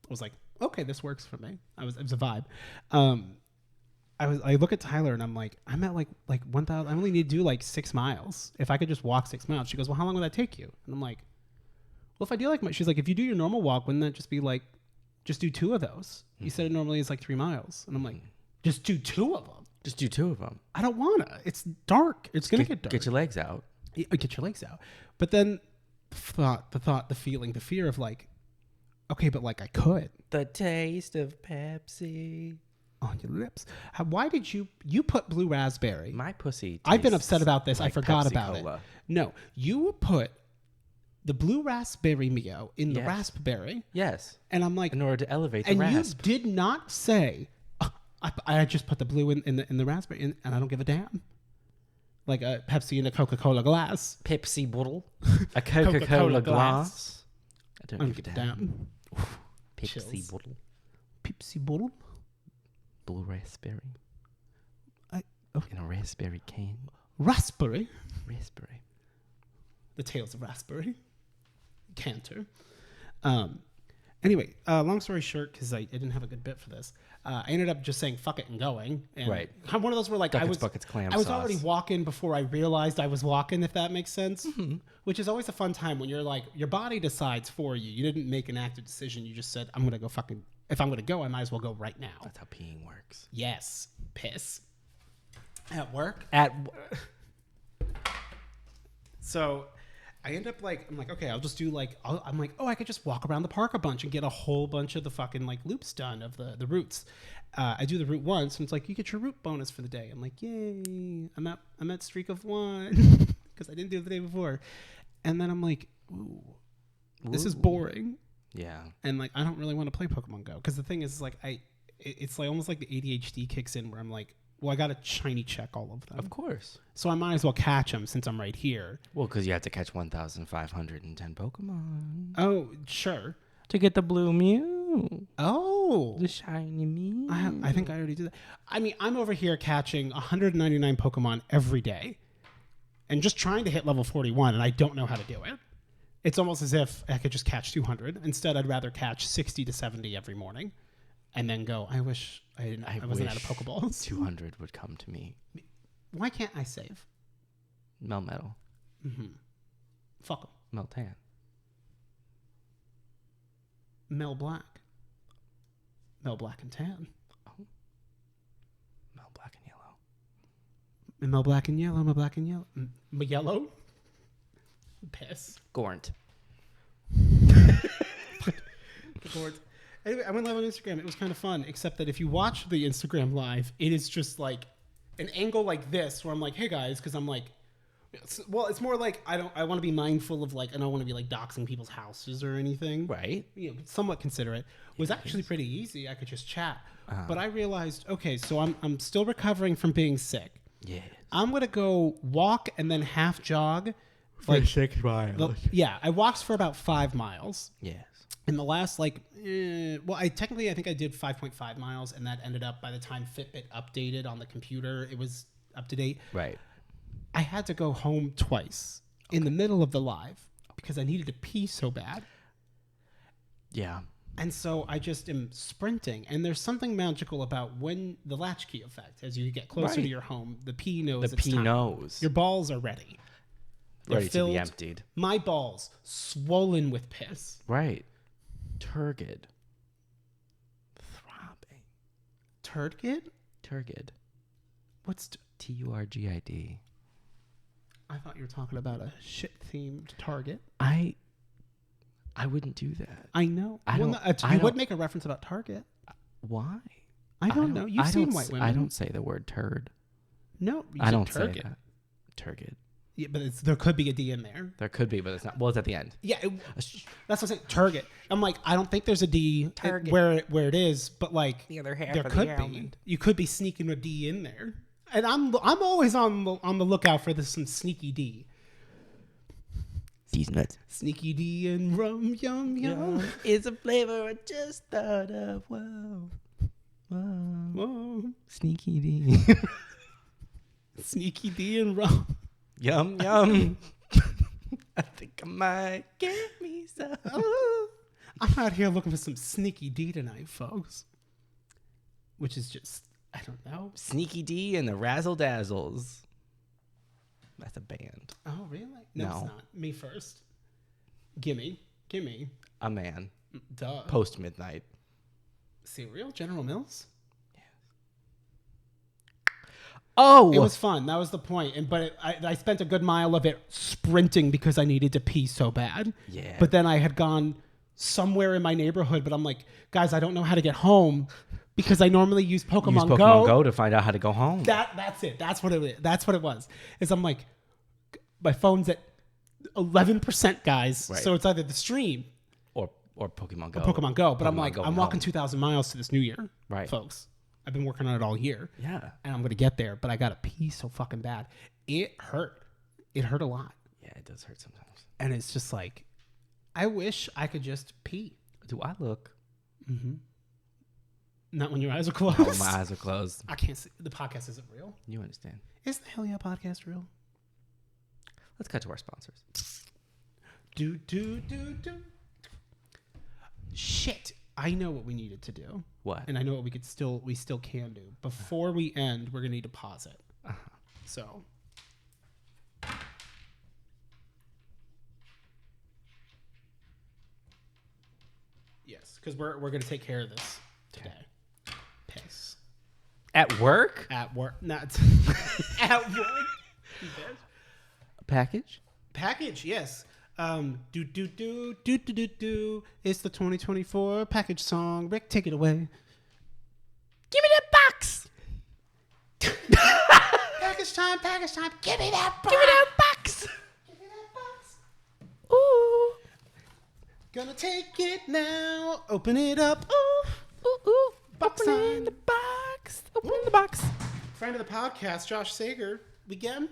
A: I was like, okay, this works for me. It was a vibe. I look at Tyler and I'm like, I'm at like 1,000. I only need to do like 6 miles. If I could just walk 6 miles. She goes, well, how long would that take you? And I'm like, well, if I do she's like, if you do your normal walk, wouldn't that just be like, just do 2 of those? You said it normally is like 3 miles. And I'm like, just do 2 of them.
B: Just do 2 of them.
A: I don't wanna. It's dark. It's gonna get dark.
B: Get your legs out.
A: Get your legs out. But then the feeling, the fear of like, okay, but like I could.
B: The taste of Pepsi
A: on your lips. Why did you put blue raspberry?
B: My pussy.
A: I've been upset about this.
B: Like
A: I forgot
B: Pepsi
A: about
B: Cola.
A: it. No, you put the blue raspberry Mio in the raspberry.
B: Yes.
A: And I'm like,
B: in order to elevate the
A: rasp.
B: rasp.
A: And you did not say, I just put the blue in the raspberry, and I don't give a damn. Like a Pepsi in a Coca-Cola glass.
B: Pepsi bottle. A Coca-Cola glass. I don't give a damn. Pepsi
A: Chills.
B: bottle.
A: Pepsi bottle.
B: Blue raspberry. In a raspberry can.
A: Raspberry.
B: Raspberry.
A: The Tales of Raspberry. Canter. Anyway, long story short, because I didn't have a good bit for this, I ended up just saying fuck it and going. And
B: right.
A: One of those where like
B: buckets, clam
A: I was
B: sauce.
A: already walking before I realized I was walking, if that makes sense. Mm-hmm. Which is always a fun time when you're like, your body decides for you. You didn't make an active decision. You just said, I'm going to go fucking, if I'm going to go, I might as well go right now.
B: That's how peeing works.
A: Yes. Piss. At work? So I end up like, I'm like, okay, I'll just do like, I'm like, oh, I could just walk around the park a bunch and get a whole bunch of the fucking like loops done of the routes. I do the route once, and it's like, you get your route bonus for the day. I'm like, yay, I'm at streak of 1 because I didn't do it the day before. And then I'm like, ooh, this is boring.
B: Yeah.
A: And like, I don't really want to play Pokemon Go, because the thing is like, it's like almost like the ADHD kicks in where I'm like, well, I got to shiny check all of them.
B: Of course.
A: So I might as well catch them since I'm right here.
B: Well, because you have to catch 1,510 Pokemon.
A: Oh, sure.
B: To get the blue Mew.
A: Oh.
B: The shiny Mew.
A: I think I already did that. I mean, I'm over here catching 199 Pokemon every day and just trying to hit level 41, and I don't know how to do it. It's almost as if I could just catch 200. Instead, I'd rather catch 60 to 70 every morning. And then go, I wish I wasn't out of Pokeballs.
B: 200 would come to me.
A: Why can't I save?
B: Melmetal.
A: Mm-hmm. Fuck them.
B: Meltan.
A: Mel Black. Mel Black and Tan.
B: Oh. Mel Black and Yellow.
A: Mel Black and Yellow. Mel Black and Yellow. Yellow? Piss.
B: Gornt.
A: Gornt. Anyway, I went live on Instagram. It was kind of fun, except that if you watch the Instagram live, it is just like an angle like this where I'm like, hey guys, because I'm like, it's more like I want to be mindful of like, I don't want to be like doxing people's houses or anything.
B: Right.
A: You know, somewhat considerate. It was actually pretty easy. I could just chat. But I realized, okay, so I'm still recovering from being sick.
B: Yeah.
A: I'm going to go walk and then half jog.
B: For like 6 miles.
A: Yeah. I walked for about 5 miles.
B: Yes.
A: In the last, I think I did 5.5 miles, and that ended up, by the time Fitbit updated on the computer, it was up to date.
B: Right.
A: I had to go home twice in the middle of the live because I needed to pee so bad.
B: Yeah.
A: And so I just am sprinting. And there's something magical about when the latchkey effect, as you get closer to your home, the pee knows it's time.
B: knows.
A: Your balls are ready. They're
B: Ready
A: filled,
B: to be emptied.
A: My balls swollen with piss.
B: Right. Turgid. Throbbing.
A: Turgid?
B: Turgid.
A: What's
B: Turgid?
A: I thought you were talking about a shit-themed Target.
B: I wouldn't do that.
A: I know. You would make a reference about Target.
B: Why?
A: I don't know. You've seen white women.
B: I don't say the word turd.
A: No,
B: I don't say that. Turgid.
A: Yeah, but there could be a D in there.
B: There could be, but it's not. Well, it's at the end.
A: Yeah, that's what I'm saying. Target. I'm like, I don't think there's a D where it is, but like
B: the other half
A: there could be. You could be sneaking a D in there, and I'm always on the lookout for some sneaky D.
B: These nuts.
A: Sneaky D and rum, yum yum.
B: It's a flavor I just thought of. Whoa,
A: Whoa,
B: sneaky D.
A: Sneaky D and rum.
B: Yum yum. I think I might get me some.
A: I'm out here looking for some sneaky D tonight, folks. Which is just, I don't know.
B: Sneaky D and the Razzle Dazzles. That's a band.
A: Oh, really? No, it's not. Me first. Gimme.
B: A man.
A: Duh.
B: Post midnight.
A: Cereal? General Mills?
B: Yes. Oh!
A: It was fun. That was the point. But I spent a good mile of it sprinting because I needed to pee so bad.
B: Yeah.
A: But then I had gone somewhere in my neighborhood, but I'm like, guys, I don't know how to get home because I normally use Pokemon
B: Go to find out how to go home.
A: That's it. That's what it was. Is I'm like, my phone's at 11%, guys. Right. So it's either the stream
B: or Pokemon Go.
A: But I'm like, I'm walking 2,000 miles to this new year,
B: right,
A: folks. I've been working on it all year.
B: Yeah.
A: And I'm gonna get there, but I gotta pee so fucking bad. It hurt. It hurt a lot.
B: Yeah, it does hurt sometimes.
A: And it's just like, I wish I could just pee.
B: Do I look?
A: Mm-hmm. Not when your eyes are closed.
B: No, my eyes are closed.
A: I can't see. The podcast isn't real.
B: You understand.
A: Is the Hell Yeah podcast real?
B: Let's cut to our sponsors.
A: Do. Shit. I know what we needed to do.
B: What?
A: And I know what we still can do. Before we end, we're going to need to pause it.
B: Uh-huh.
A: So. Yes, because we're going to take care of this today. Piss.
B: At work?
A: At work. Not at work.
B: Package?
A: Package, yes. Do. It's the 2024 package song. Rick, take it away.
B: Give me that box.
A: Package time. Give me that box.
B: Give me that box.
A: Give me that box.
B: Ooh.
A: Gonna take it now. Open it up.
B: Ooh.
A: Box
B: Open the box. Open the box.
A: Friend of the podcast, Josh Sager. We get him?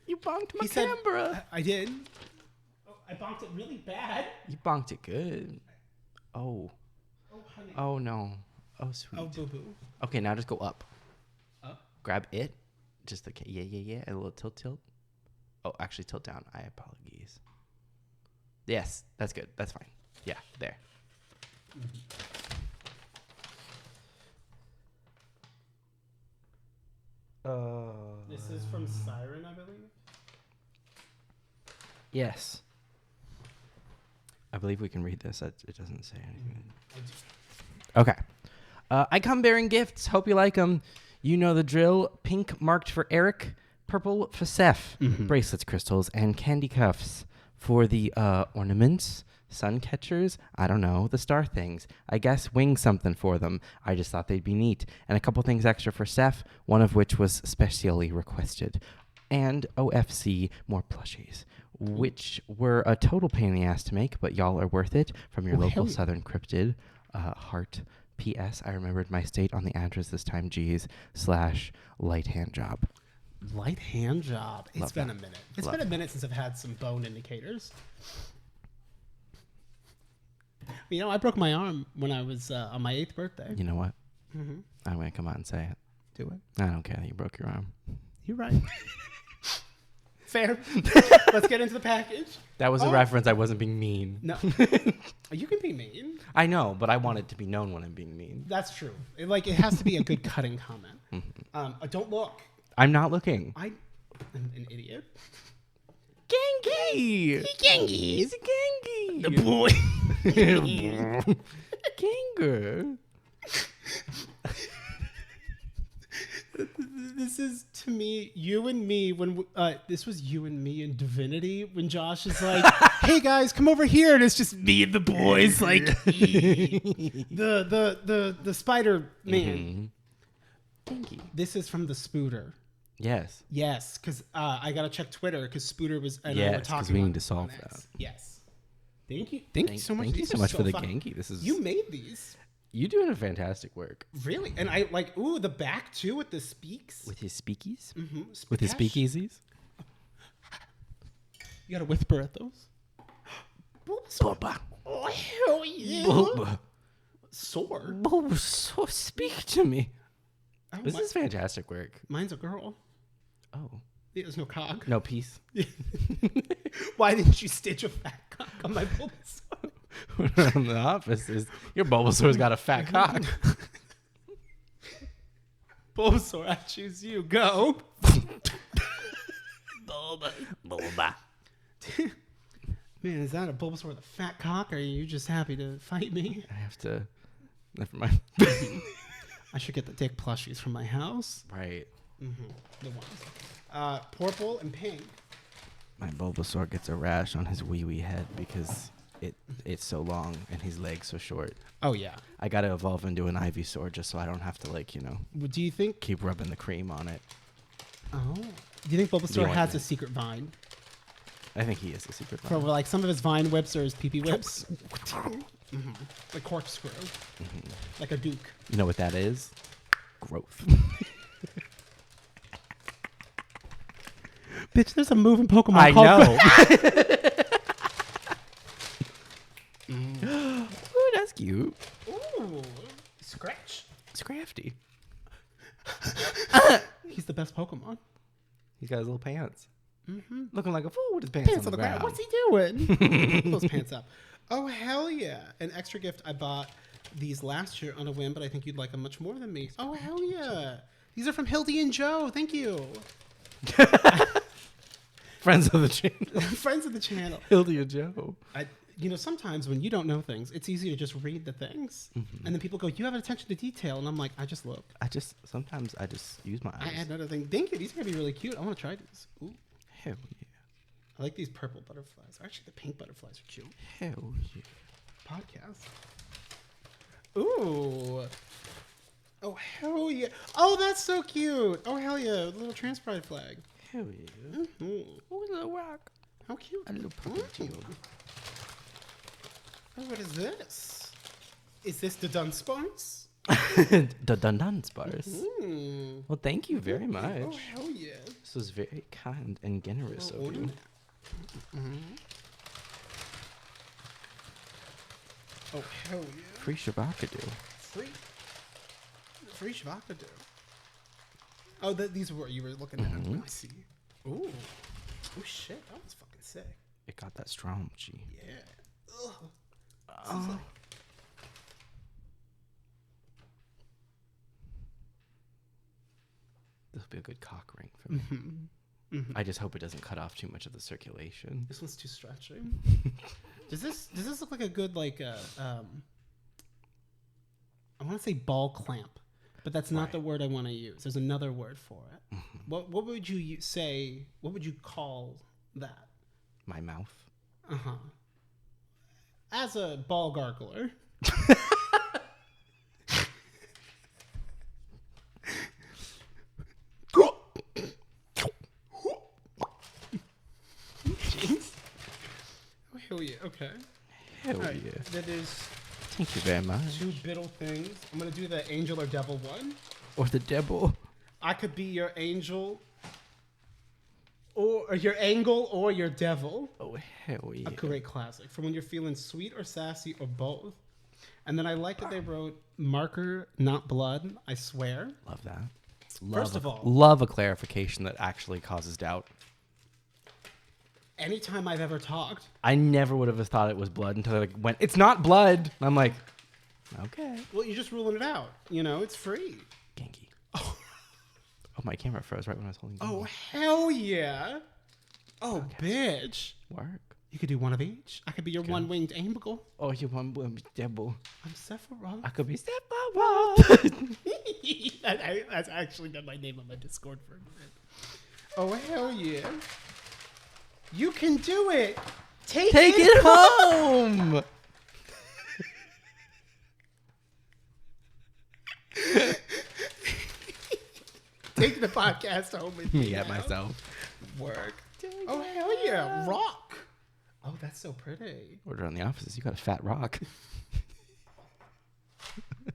B: You bonked my camera.
A: I did. Oh, I bonked it really bad.
B: You bonked it good. Oh.
A: Oh, honey.
B: Oh, no. Oh, sweet.
A: Oh, boo-boo.
B: Okay, now just go up.
A: Up?
B: Grab it. Just like, yeah. A little tilt. Oh, actually, tilt down. I apologize. Yes, that's good. That's fine. Yeah, there.
A: Mm-hmm. This is from Siren, I believe.
B: Yes. I believe we can read this. It doesn't say anything. Okay. I come bearing gifts. Hope you like them. You know the drill. Pink marked for Eric. Purple for Seth. Mm-hmm. Bracelets, crystals, and candy cuffs for the ornaments. Sun catchers, I don't know, the star things. I guess wing something for them. I just thought they'd be neat. And a couple things extra for Seth, one of which was specially requested. And OFC, more plushies, which were a total pain in the ass to make, but y'all are worth it. From your local Southern Cryptid, Heart. P.S. I remembered my state on the address this time, /light hand job.
A: Light hand job. It's been a minute. It's been a minute since I've had some bone indicators. You know, I broke my arm when I was on my 8th birthday.
B: You know what? Mm-hmm. I'm going to come out and say it.
A: Do it.
B: I don't care that you broke your arm.
A: You're right. Fair. Let's get into the package.
B: That was a reference. I wasn't being mean.
A: No. You can be mean.
B: I know, but I want it to be known when I'm being mean.
A: That's true. It has to be a good cutting comment. Don't look.
B: I'm not looking.
A: I'm an idiot.
B: Gengi!
A: Gengi!
B: It's a Gengi!
A: The boy!
B: Ganger!
A: This is, to me, you and me, when this was you and me in Divinity, when Josh is like, hey guys, come over here, and it's just me and the boys, like, the Spider-Man.
B: Gengi.
A: This is from the Spooter.
B: Yes.
A: Yes, because I gotta check Twitter because Spooter was and
B: yes,
A: I were talking.
B: Because we need to solve that.
A: Yes. Thank you so much.
B: Thank you so much for the Gengi. This is
A: you made these.
B: You doing a fantastic work.
A: Really, and I like the back too with the speaks.
B: With his speakies.
A: Mm-hmm.
B: With his speakeasies.
A: You gotta whisper at those.
B: Bulba.
A: Oh hell yeah.
B: Bulba.
A: Sword.
B: Bulbasaur, speak to me.
A: Oh,
B: this is fantastic work.
A: Mine's a girl.
B: Oh.
A: Yeah, there's no cock.
B: No peace.
A: Why didn't you stitch a fat cock on my Bulbasaur?
B: From the office is your Bulbasaur's got a fat cock.
A: Bulbasaur, I choose you. Go.
B: Bulba.
A: Man, is that a Bulbasaur with a fat cock, or are you just happy to fight me?
B: I have to. Never mind.
A: I should get the dick plushies from my house.
B: Right.
A: Mm-hmm. The ones. Purple and pink.
B: My Bulbasaur gets a rash on his wee head because it's so long and his legs so short.
A: Oh yeah.
B: I gotta evolve into an Ivysaur just so I don't have to
A: Do you think
B: keep rubbing the cream on it?
A: Oh. Do you think Bulbasaur has a secret vine?
B: I think he is a secret vine.
A: For like some of his vine whips or his pee-pee whips. Mm-hmm. Like corkscrew. Mm-hmm. Like a duke.
B: You know what that is? Growth.
A: Bitch, there's a moving Pokemon
B: I know. Ooh, that's cute.
A: Ooh. Scratch.
B: Scrafty.
A: He's the best Pokemon.
B: He's got his little pants.
A: Mm-hmm.
B: Looking like a fool with his pants on the ground.
A: What's he doing? Put those pants up. Oh, hell yeah. An extra gift. I bought these last year on a whim, but I think you'd like them much more than me. Oh, hell yeah. These are from Hildy and Joe. Thank you.
B: Friends of the channel.
A: Friends of the channel.
B: Hildy and Joe.
A: Sometimes when you don't know things, it's easy to just read the things. Mm-hmm. And then people go, you have an attention to detail. And I'm like, I just look.
B: Sometimes I just use my eyes.
A: I add another thing. Thank you. These are going to be really cute. I want to try these. Ooh.
B: Hell yeah.
A: I like these purple butterflies. Actually, the pink butterflies are cute.
B: Hell yeah.
A: Podcast. Ooh. Oh, hell yeah. Oh, that's so cute. Oh, hell yeah. The little trans pride flag.
B: Hell yeah.
A: Mm-hmm.
B: Ooh, a little rock.
A: How cute.
B: A little purple.
A: Oh, what is this? Is this the Dunsparce?
B: The Dunsparce.
A: Mm-hmm.
B: Well, thank you very much.
A: Oh, hell yeah.
B: This was very kind and generous of you.
A: Mm-hmm. Oh, hell yeah.
B: Free Shabakadu.
A: Free Shabakadu. Oh, these were what you were looking at.
B: Mm-hmm.
A: I see. Ooh. Oh, shit. That was fucking sick.
B: It got that strong G.
A: Yeah. Ugh.
B: This will be a good cock ring for me. Mm-hmm. Mm-hmm. I just hope it doesn't cut off too much of the circulation.
A: This one's too stretchy. Does this look like a good I want to say ball clamp, but that's not the word I want to use. There's another word for it. Mm-hmm. What would you say? What would you call that?
B: My mouth.
A: Uh-huh. As a ball gargler. Jeez. Oh, hell yeah. Okay.
B: Hell yeah.
A: That is...
B: Thank you very much.
A: 2 biddle things. I'm going to do the angel or devil one.
B: Or the devil.
A: I could be your angel... Or your angle or your devil.
B: Oh, hell yeah.
A: A great classic. For when you're feeling sweet or sassy or both. And then I like that they wrote marker, not blood, I swear.
B: Love that.
A: First of all.
B: Love a clarification that actually causes doubt.
A: Anytime I've ever talked.
B: I never would have thought it was blood until they went, it's not blood. And I'm like, okay.
A: Well, you're just ruling it out. It's free.
B: Genki. Oh, my camera froze right when I was holding Genki.
A: Oh, hell yeah. Oh, bitch.
B: Work.
A: You could do one of each. I could be your one-winged Ambigle.
B: Oh, you one-winged devil.
A: I'm Sephiroth.
B: I could be Sephiroth.
A: That's actually been my name on my Discord for a minute. Oh, hell yeah. You can do it. Take it home. Take the podcast home with
B: me at myself.
A: Work. Oh, hell yeah. Rock. Oh, that's so pretty.
B: Order on the offices. You got a fat rock.
A: You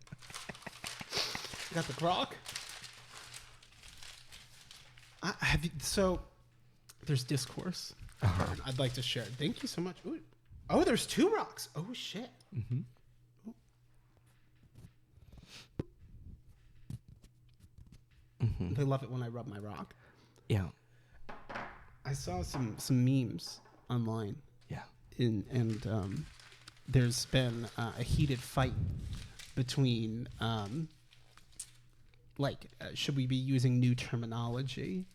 A: got the rock? So, there's discourse. I'd like to share. Thank you so much. Ooh. Oh, there's 2 rocks. Oh, shit. Mm-hmm. Mm-hmm. They love it when I rub my rock.
B: Yeah.
A: I saw some memes online.
B: Yeah.
A: And there's been a heated fight between should we be using new terminology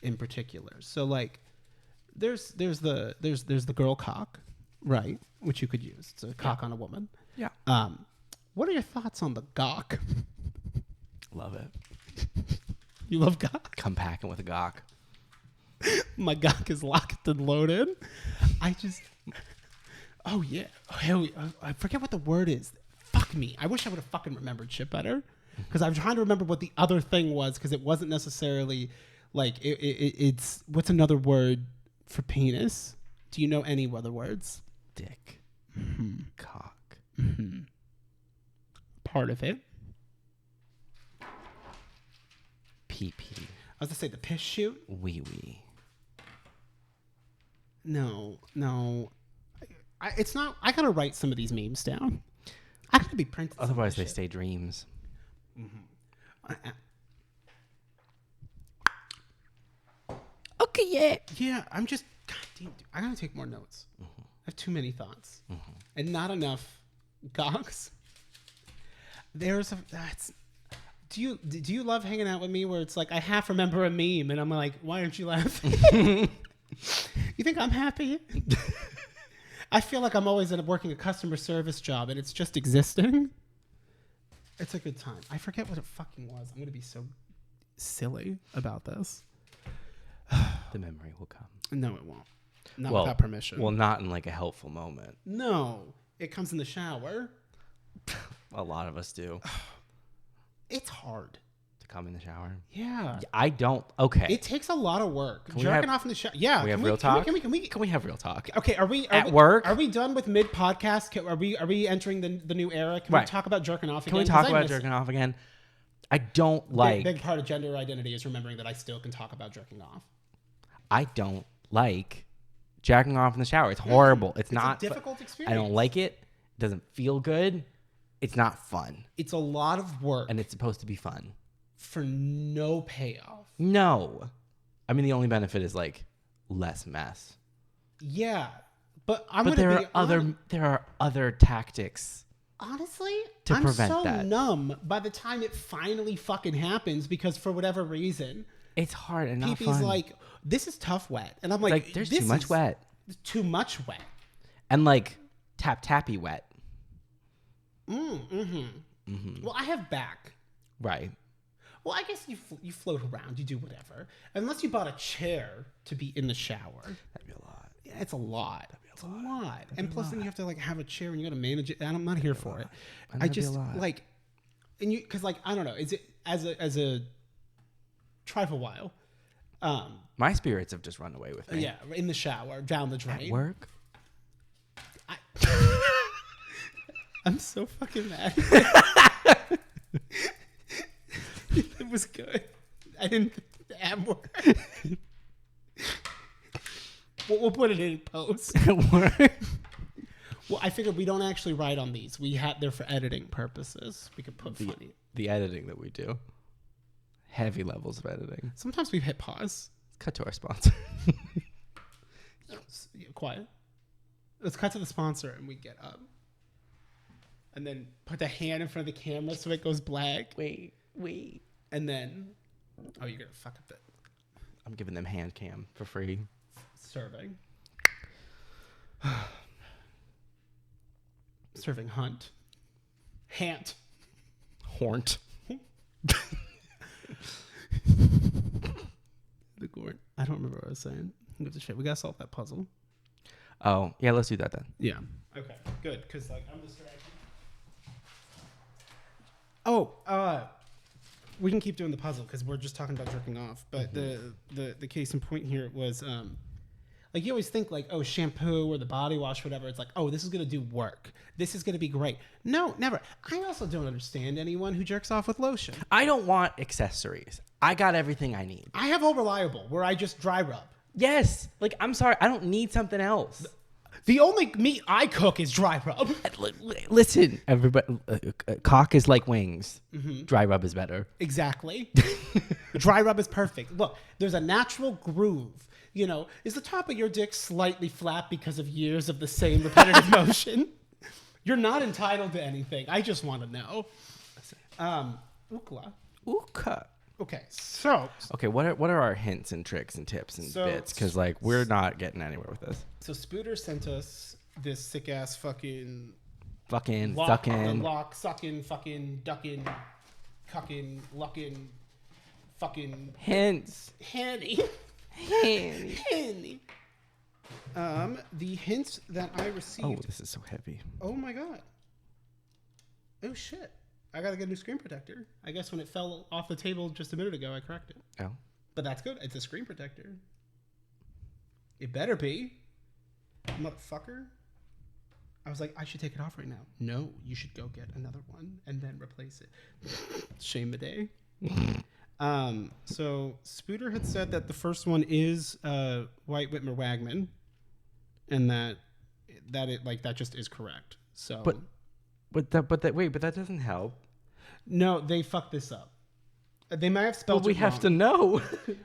A: in particular? So like there's the girl cock, right? Which you could use. It's a cock on a woman.
B: Yeah.
A: What are your thoughts on the gawk?
B: Love it.
A: You love gawk?
B: Come packing with a gawk.
A: My gawk is locked and loaded. Oh yeah. I forget what the word is. Fuck me. I wish I would have fucking remembered shit better. Because I'm trying to remember what the other thing was, because it wasn't necessarily like it's what's another word for penis? Do you know any other words?
B: Dick.
A: Mm-hmm.
B: Cock.
A: Mm-hmm. Part of it.
B: Pee-pee.
A: I was gonna say the piss shoot.
B: Wee-wee.
A: No. It's not. I gotta write some of these memes down. I gotta be printed.
B: Otherwise, they stay dreams.
A: Mm-hmm.
B: Okay, yeah.
A: Yeah, I'm just. God damn, dude, I gotta take more notes. Mm-hmm. I have too many thoughts and not enough gawks. Do you love hanging out with me where it's like I half remember a meme and I'm like, why aren't you laughing? You think I'm happy? I feel like I'm always working a customer service job and it's just existing. It's a good time. I forget what it fucking was. I'm going to be so silly about this.
B: The memory will come.
A: No, it won't. Not without permission.
B: Well, not in like a helpful moment.
A: No. It comes in the shower.
B: A lot of us do.
A: It's hard.
B: To come in the shower?
A: Yeah.
B: I don't. Okay.
A: It takes a lot of work. Jerking off in the shower. Yeah.
B: Can we have real talk?
A: Can we
B: have real talk?
A: Okay. Are we
B: work?
A: Are we done with mid podcast? Are we entering the new era? Can we talk about jerking off again?
B: Can we talk about jerking off again? I don't like.
A: Big part of gender identity is remembering that I still can talk about jerking off.
B: I don't like jacking off in the shower. It's horrible. It's not
A: a difficult experience.
B: I don't like it. It doesn't feel good. It's not fun.
A: It's a lot of work.
B: And it's supposed to be fun.
A: For no payoff.
B: No. I mean, the only benefit is like less mess.
A: Yeah. But
B: there are other tactics.
A: Honestly,
B: to prevent
A: I'm so
B: that.
A: numb by the time it finally fucking happens because for whatever reason,
B: it's hard and not fun.
A: Pee-pee's like, this is tough wet. And I'm like
B: there's too much wet.
A: Too much wet.
B: And like tappy wet.
A: Well, I have back.
B: Right.
A: Well, I guess you float around, you do whatever. Unless you bought a chair to be in the shower.
B: That'd be a lot.
A: Yeah, it's a lot. It's a lot. And plus then you have to like have a chair and you got to manage it. And I'm not here for it. I just like, and you, cause like, I don't know, is it as a trifle while.
B: My spirits have just run away with me.
A: Yeah. In the shower, down the drain.
B: At work.
A: I'm so fucking mad. It was good. I didn't add more. We'll put it in post. Well, I figured we don't actually write on these. They're for editing purposes. We could put funny.
B: The editing that we do. Heavy levels of editing.
A: Sometimes we hit pause.
B: Cut to our sponsor.
A: Quiet. Let's cut to the sponsor and we get up. And then put the hand in front of the camera so it goes black.
B: Wait.
A: And then, oh, you're going to fuck up that.
B: I'm giving them hand cam for free.
A: Serving. Serving hunt. Hant.
B: Hornt.
A: The gourd. I don't remember what I was saying. Give a shit. We gotta solve that puzzle.
B: Oh, yeah, let's do that then.
A: Yeah. Okay, good. Because like I'm distracted. Oh, we can keep doing the puzzle because we're just talking about jerking off. But the case in point here was like you always think like, oh, shampoo or the body wash, whatever. It's like, oh, this is gonna do work. This is gonna be great. No, never. I also don't understand anyone who jerks off with lotion.
B: I don't want accessories. I got everything I need.
A: I have All Reliable where I just dry rub.
B: Yes. Like, I'm sorry. I don't need something else.
A: The only meat I cook is dry rub.
B: Listen, everybody. Cock is like wings. Mm-hmm. Dry rub is better.
A: Exactly. Dry rub is perfect. Look, there's a natural groove. You know, is the top of your dick slightly flat because of years of the same repetitive motion? You're not entitled to anything. I just want to know. Ukla.
B: Uka.
A: Okay, so...
B: Okay, what are our hints and tricks and tips and bits? Because, like, we're not getting anywhere with this.
A: So Spooter sent us this sick-ass fucking...
B: Fucking,
A: lock,
B: sucking.
A: Lock, sucking, fucking, ducking, cucking, lucking, fucking...
B: Hints.
A: Handy. The hints that I received...
B: Oh, this is so heavy.
A: Oh, my God. Oh, shit. I got to get a new screen protector. I guess when it fell off the table just a minute ago, I cracked it.
B: Oh.
A: But that's good. It's a screen protector. It better be. Motherfucker. I was like, I should take it off right now. No, you should go get another one and then replace it. Shame the day. So Spooter had said that the first one is White Whitmer Wagman, and that it like that just is correct. So,
B: but that doesn't help.
A: No, they fucked this up. They might have spelled it wrong.
B: We have to know.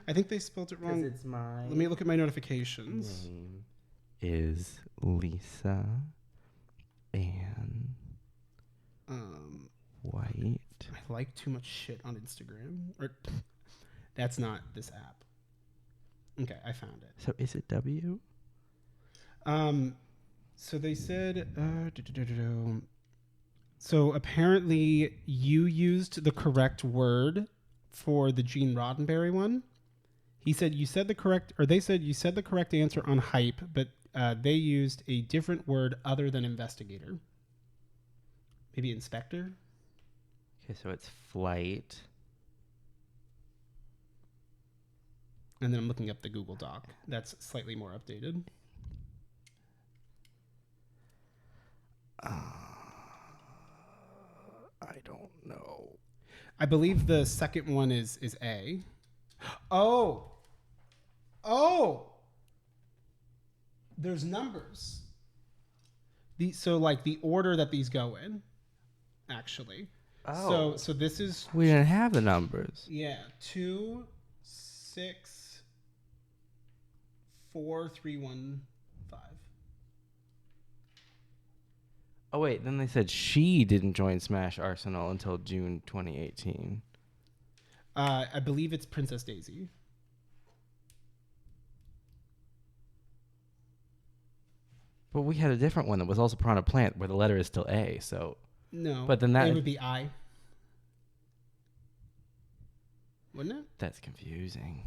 A: I think they spelled it wrong.
B: It's my...
A: Let me look at my notifications.
B: Name is Lisa Ann White.
A: I like too much shit on Instagram. Or that's not this app. Okay, I found it.
B: So is it W?
A: So they said so apparently you used the correct word for the Gene Roddenberry one. He said you said the correct, or they said you said the correct answer on hype, but they used a different word other than investigator. Maybe inspector?
B: Okay, so it's flight.
A: And then I'm looking up the Google Doc. That's slightly more updated.
B: I don't know.
A: I believe the second one is A. Oh. There's numbers. So like the order that these go in, actually.
B: Oh.
A: So this is...
B: We didn't have the numbers.
A: Yeah. 2, 6, 4, 3, 1, 5.
B: Oh, wait. Then they said she didn't join Smash Arsenal until June 2018.
A: I believe it's Princess Daisy.
B: But we had a different one that was also Piranha Plant where the letter is still A, so...
A: No.
B: But then that...
A: It would be I. Wouldn't it?
B: That's confusing.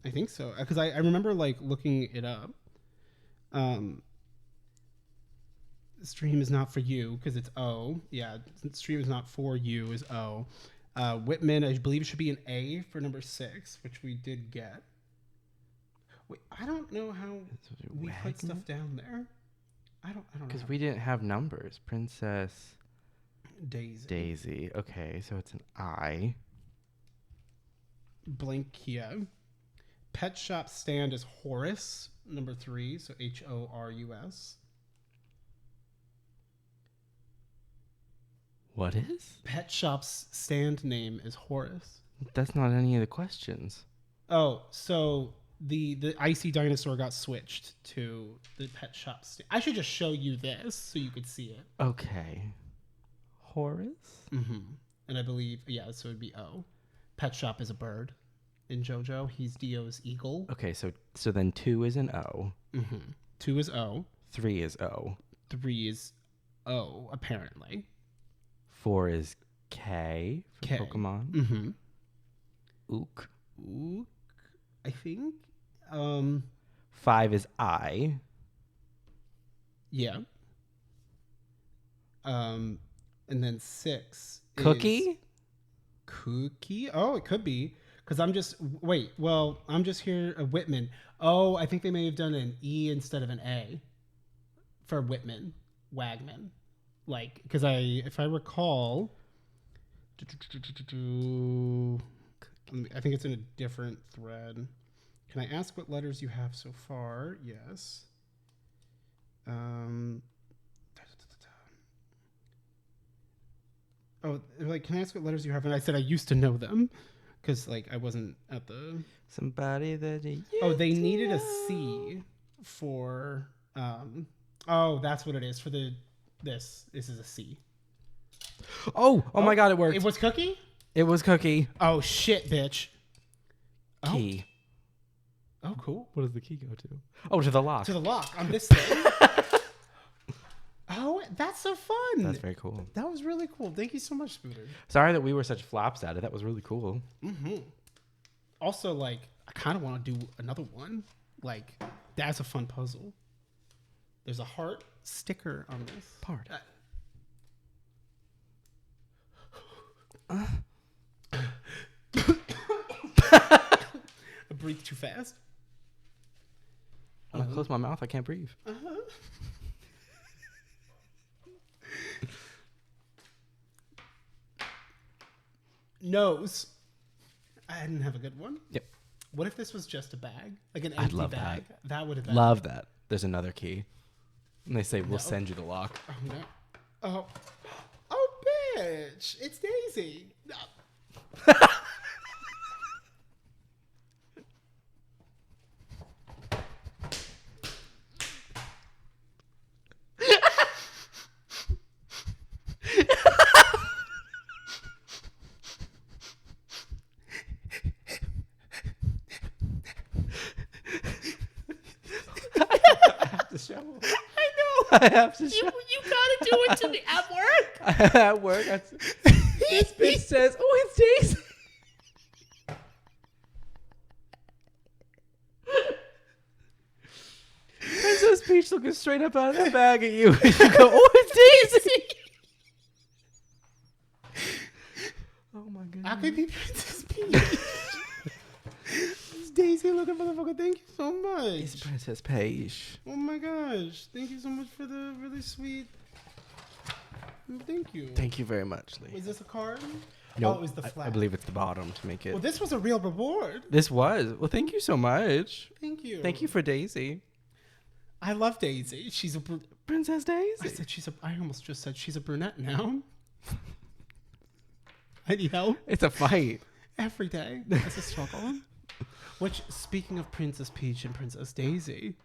A: I think so. Because I remember, like, looking it up. Stream is not for you because it's O. Yeah, stream is not for you is O. Whitman, I believe it should be an A for number 6, which we did get. Wait, I don't know how we put stuff down there. I don't know.
B: Because we didn't have numbers. Princess
A: Daisy.
B: Okay, so it's an I.
A: Blankia. Pet Shop Stand is Horus, number 3, so Horus.
B: What is?
A: Pet Shop's stand name is Horus.
B: That's not any of the questions.
A: Oh, so the icy dinosaur got switched to the pet shop. I should just show you this so you could see it.
B: Okay. Horace?
A: Mm-hmm. And I believe, so it'd be O. Pet shop is a bird. In JoJo, he's Dio's eagle.
B: Okay, so then 2 is an O.
A: Mm-hmm. 2 is O.
B: 3 is O.
A: 3 is O, apparently.
B: 4 is K for
A: K.
B: Pokemon.
A: Mm-hmm.
B: Ook.
A: I think.
B: 5 is I.
A: Yeah. And then 6
B: Cookie?
A: is Cookie? Oh, it could be. Because I'm just here. Whitman. Oh, I think they may have done an E instead of an A for Whitman. Wagman. Like, because if I recall, I think it's in a different thread. Can I ask what letters you have so far? Yes. Oh, like, can I ask what letters you have? And I said I used to know them. Because, like, I wasn't at the...
B: Somebody that you...
A: Oh, they needed a C for... Oh, that's what it is for the... This is a C.
B: Oh my God, it worked.
A: It was Cookie?
B: It was Cookie.
A: Oh, shit, bitch.
B: Key.
A: Oh, cool.
B: What does the key go to? Oh, to the lock.
A: To the lock on this thing. Oh, that's so fun.
B: That's very cool.
A: That was really cool. Thank you so much, Spooter.
B: Sorry that we were such flops at it. That was really cool.
A: Mm-hmm. Also, like, I kind of want to do another one. Like, that's a fun puzzle. There's a heart sticker on this
B: part.
A: I breathed too fast.
B: When I close my mouth, I can't breathe.
A: Uh-huh. Nose. I didn't have a good one.
B: Yep.
A: What if this was just a bag? Like an empty
B: love
A: bag? That would have been.
B: Love that. There's another key. And they say, we'll send you the lock.
A: Oh, no. Oh, bitch. It's Daisy. No.
B: I have to show.
A: You gotta do it to me at work.
B: At work, this bitch says, "Oh, it's Daisy." Princess Peach looking straight up out of the bag at you. You go, "Oh, it's Daisy." Oh my goodness.
A: How could be Princess Peach? It's Daisy looking motherfucker. Thank you so much.
B: It's Princess Peach.
A: Oh my gosh. Thank you so much for the really sweet. Thank you.
B: Thank you very much, Lee.
A: Was this a card?
B: No,
A: Oh, it was the flag.
B: I believe it's the bottom to make it.
A: Well, this was a real reward.
B: This was. Well, thank you so much.
A: Thank you.
B: Thank you for Daisy.
A: I love Daisy. She's a
B: Princess Daisy.
A: I almost just said she's a brunette now. I need help.
B: It's a fight.
A: Every day. It's a struggle. Which, speaking of Princess Peach and Princess Daisy,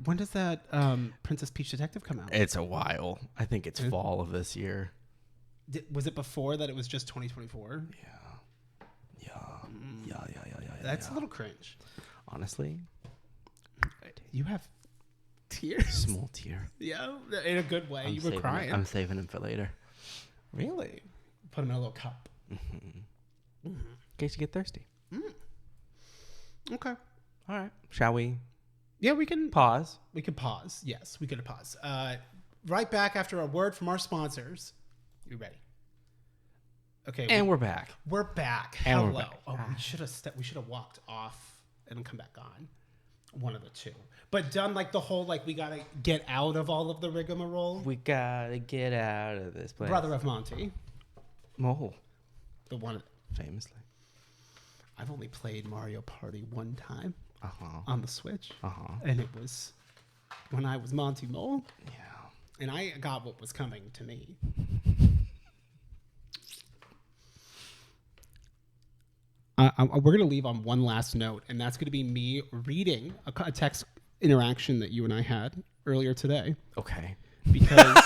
A: when does that Princess Peach Detective come out?
B: It's a while. I think it's fall of this year.
A: Was it before that it was just 2024?
B: Yeah.
A: That's a little cringe.
B: Honestly.
A: You have tears?
B: Small tear.
A: Yeah, in a good way. You were crying.
B: I'm saving them for later.
A: Really? Put them in a little cup.
B: Mm-hmm. In case you get thirsty.
A: Okay.
B: All right. Shall we?
A: Yeah, we can
B: pause.
A: We can pause. Yes, we can pause. Right back after a word from our sponsors. You ready? Okay.
B: And we're back.
A: We're back.
B: And
A: Hello.
B: we're back.
A: Oh, we should have walked off and come back on. One of the two. But done like the whole we gotta get out of all of the rigmarole.
B: We gotta get out of this place.
A: Brother of Monty.
B: Mole.
A: The one
B: famously.
A: I've only played Mario Party one time on the Switch. And it was when I was Monty Mole.
B: Yeah.
A: And I got what was coming to me. we're gonna leave on one last note, and that's gonna be me reading a text interaction that you and I had earlier today.
B: Okay.
A: Because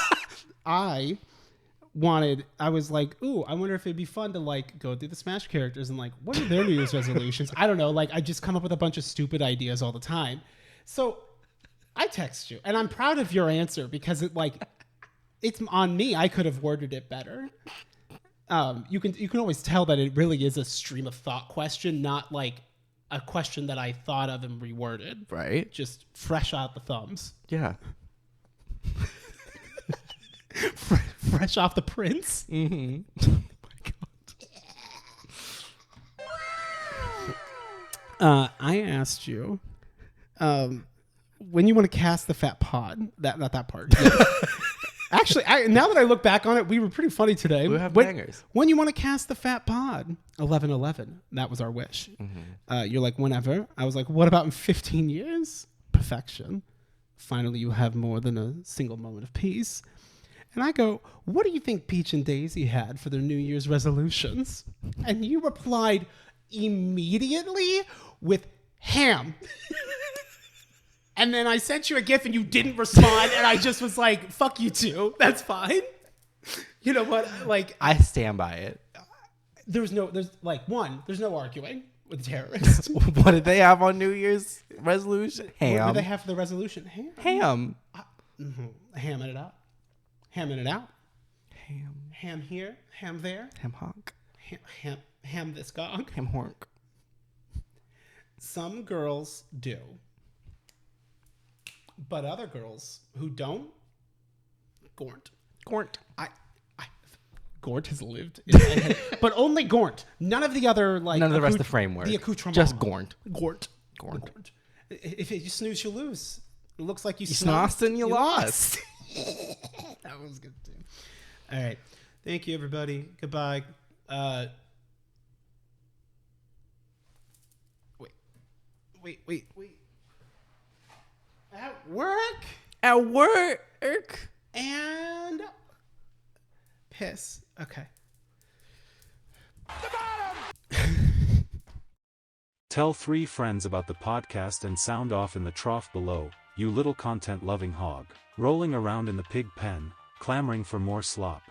A: I was like, ooh, I wonder if it'd be fun to like go through the Smash characters and like, what are their New Year's resolutions? I don't know. Like, I just come up with a bunch of stupid ideas all the time. So I text you, and I'm proud of your answer because it's on me. I could have worded it better. You can always tell that it really is a stream of thought question, not like a question that I thought of and reworded.
B: Right.
A: Just fresh out the thumbs.
B: Yeah.
A: Fresh off the prints.
B: Mm-hmm.
A: Oh my God. I asked you when you want to cast the fat pod. Not that part. Actually, now that I look back on it, we were pretty funny today.
B: We have bangers.
A: When you want to cast the fat pod, 11/11. That was our wish. Mm-hmm. You're like, whenever. I was like, what about in 15 years? Perfection. Finally, you have more than a single moment of peace. And I go, what do you think Peach and Daisy had for their New Year's resolutions? And you replied immediately with ham. And then I sent you a GIF and you didn't respond. And I just was like, fuck you too. That's fine. You know what? Like,
B: I stand by it.
A: There's no arguing with terrorists.
B: What did they have on New Year's resolution? Ham.
A: What did they have for the resolution?
B: Ham.
A: Hamming it up. Hamming it out.
B: Ham.
A: Ham here. Ham there.
B: Ham honk.
A: Ham this gog.
B: Ham honk.
A: Some girls do. But other girls who don't, Gort. Gort has lived in my head. But only Gort. None of the other, like...
B: None of the rest of the framework.
A: The accoutrement.
B: Just Gort.
A: Gort. If you snooze, you lose. It looks like you
B: snozzed and you lost.
A: That was good, too. All right. Thank you, everybody. Goodbye. Wait. At work. And piss. Okay.
C: The bottom! Tell 3 friends about the podcast and sound off in the trough below, you little content-loving hog, rolling around in the pig pen, clamoring for more slop.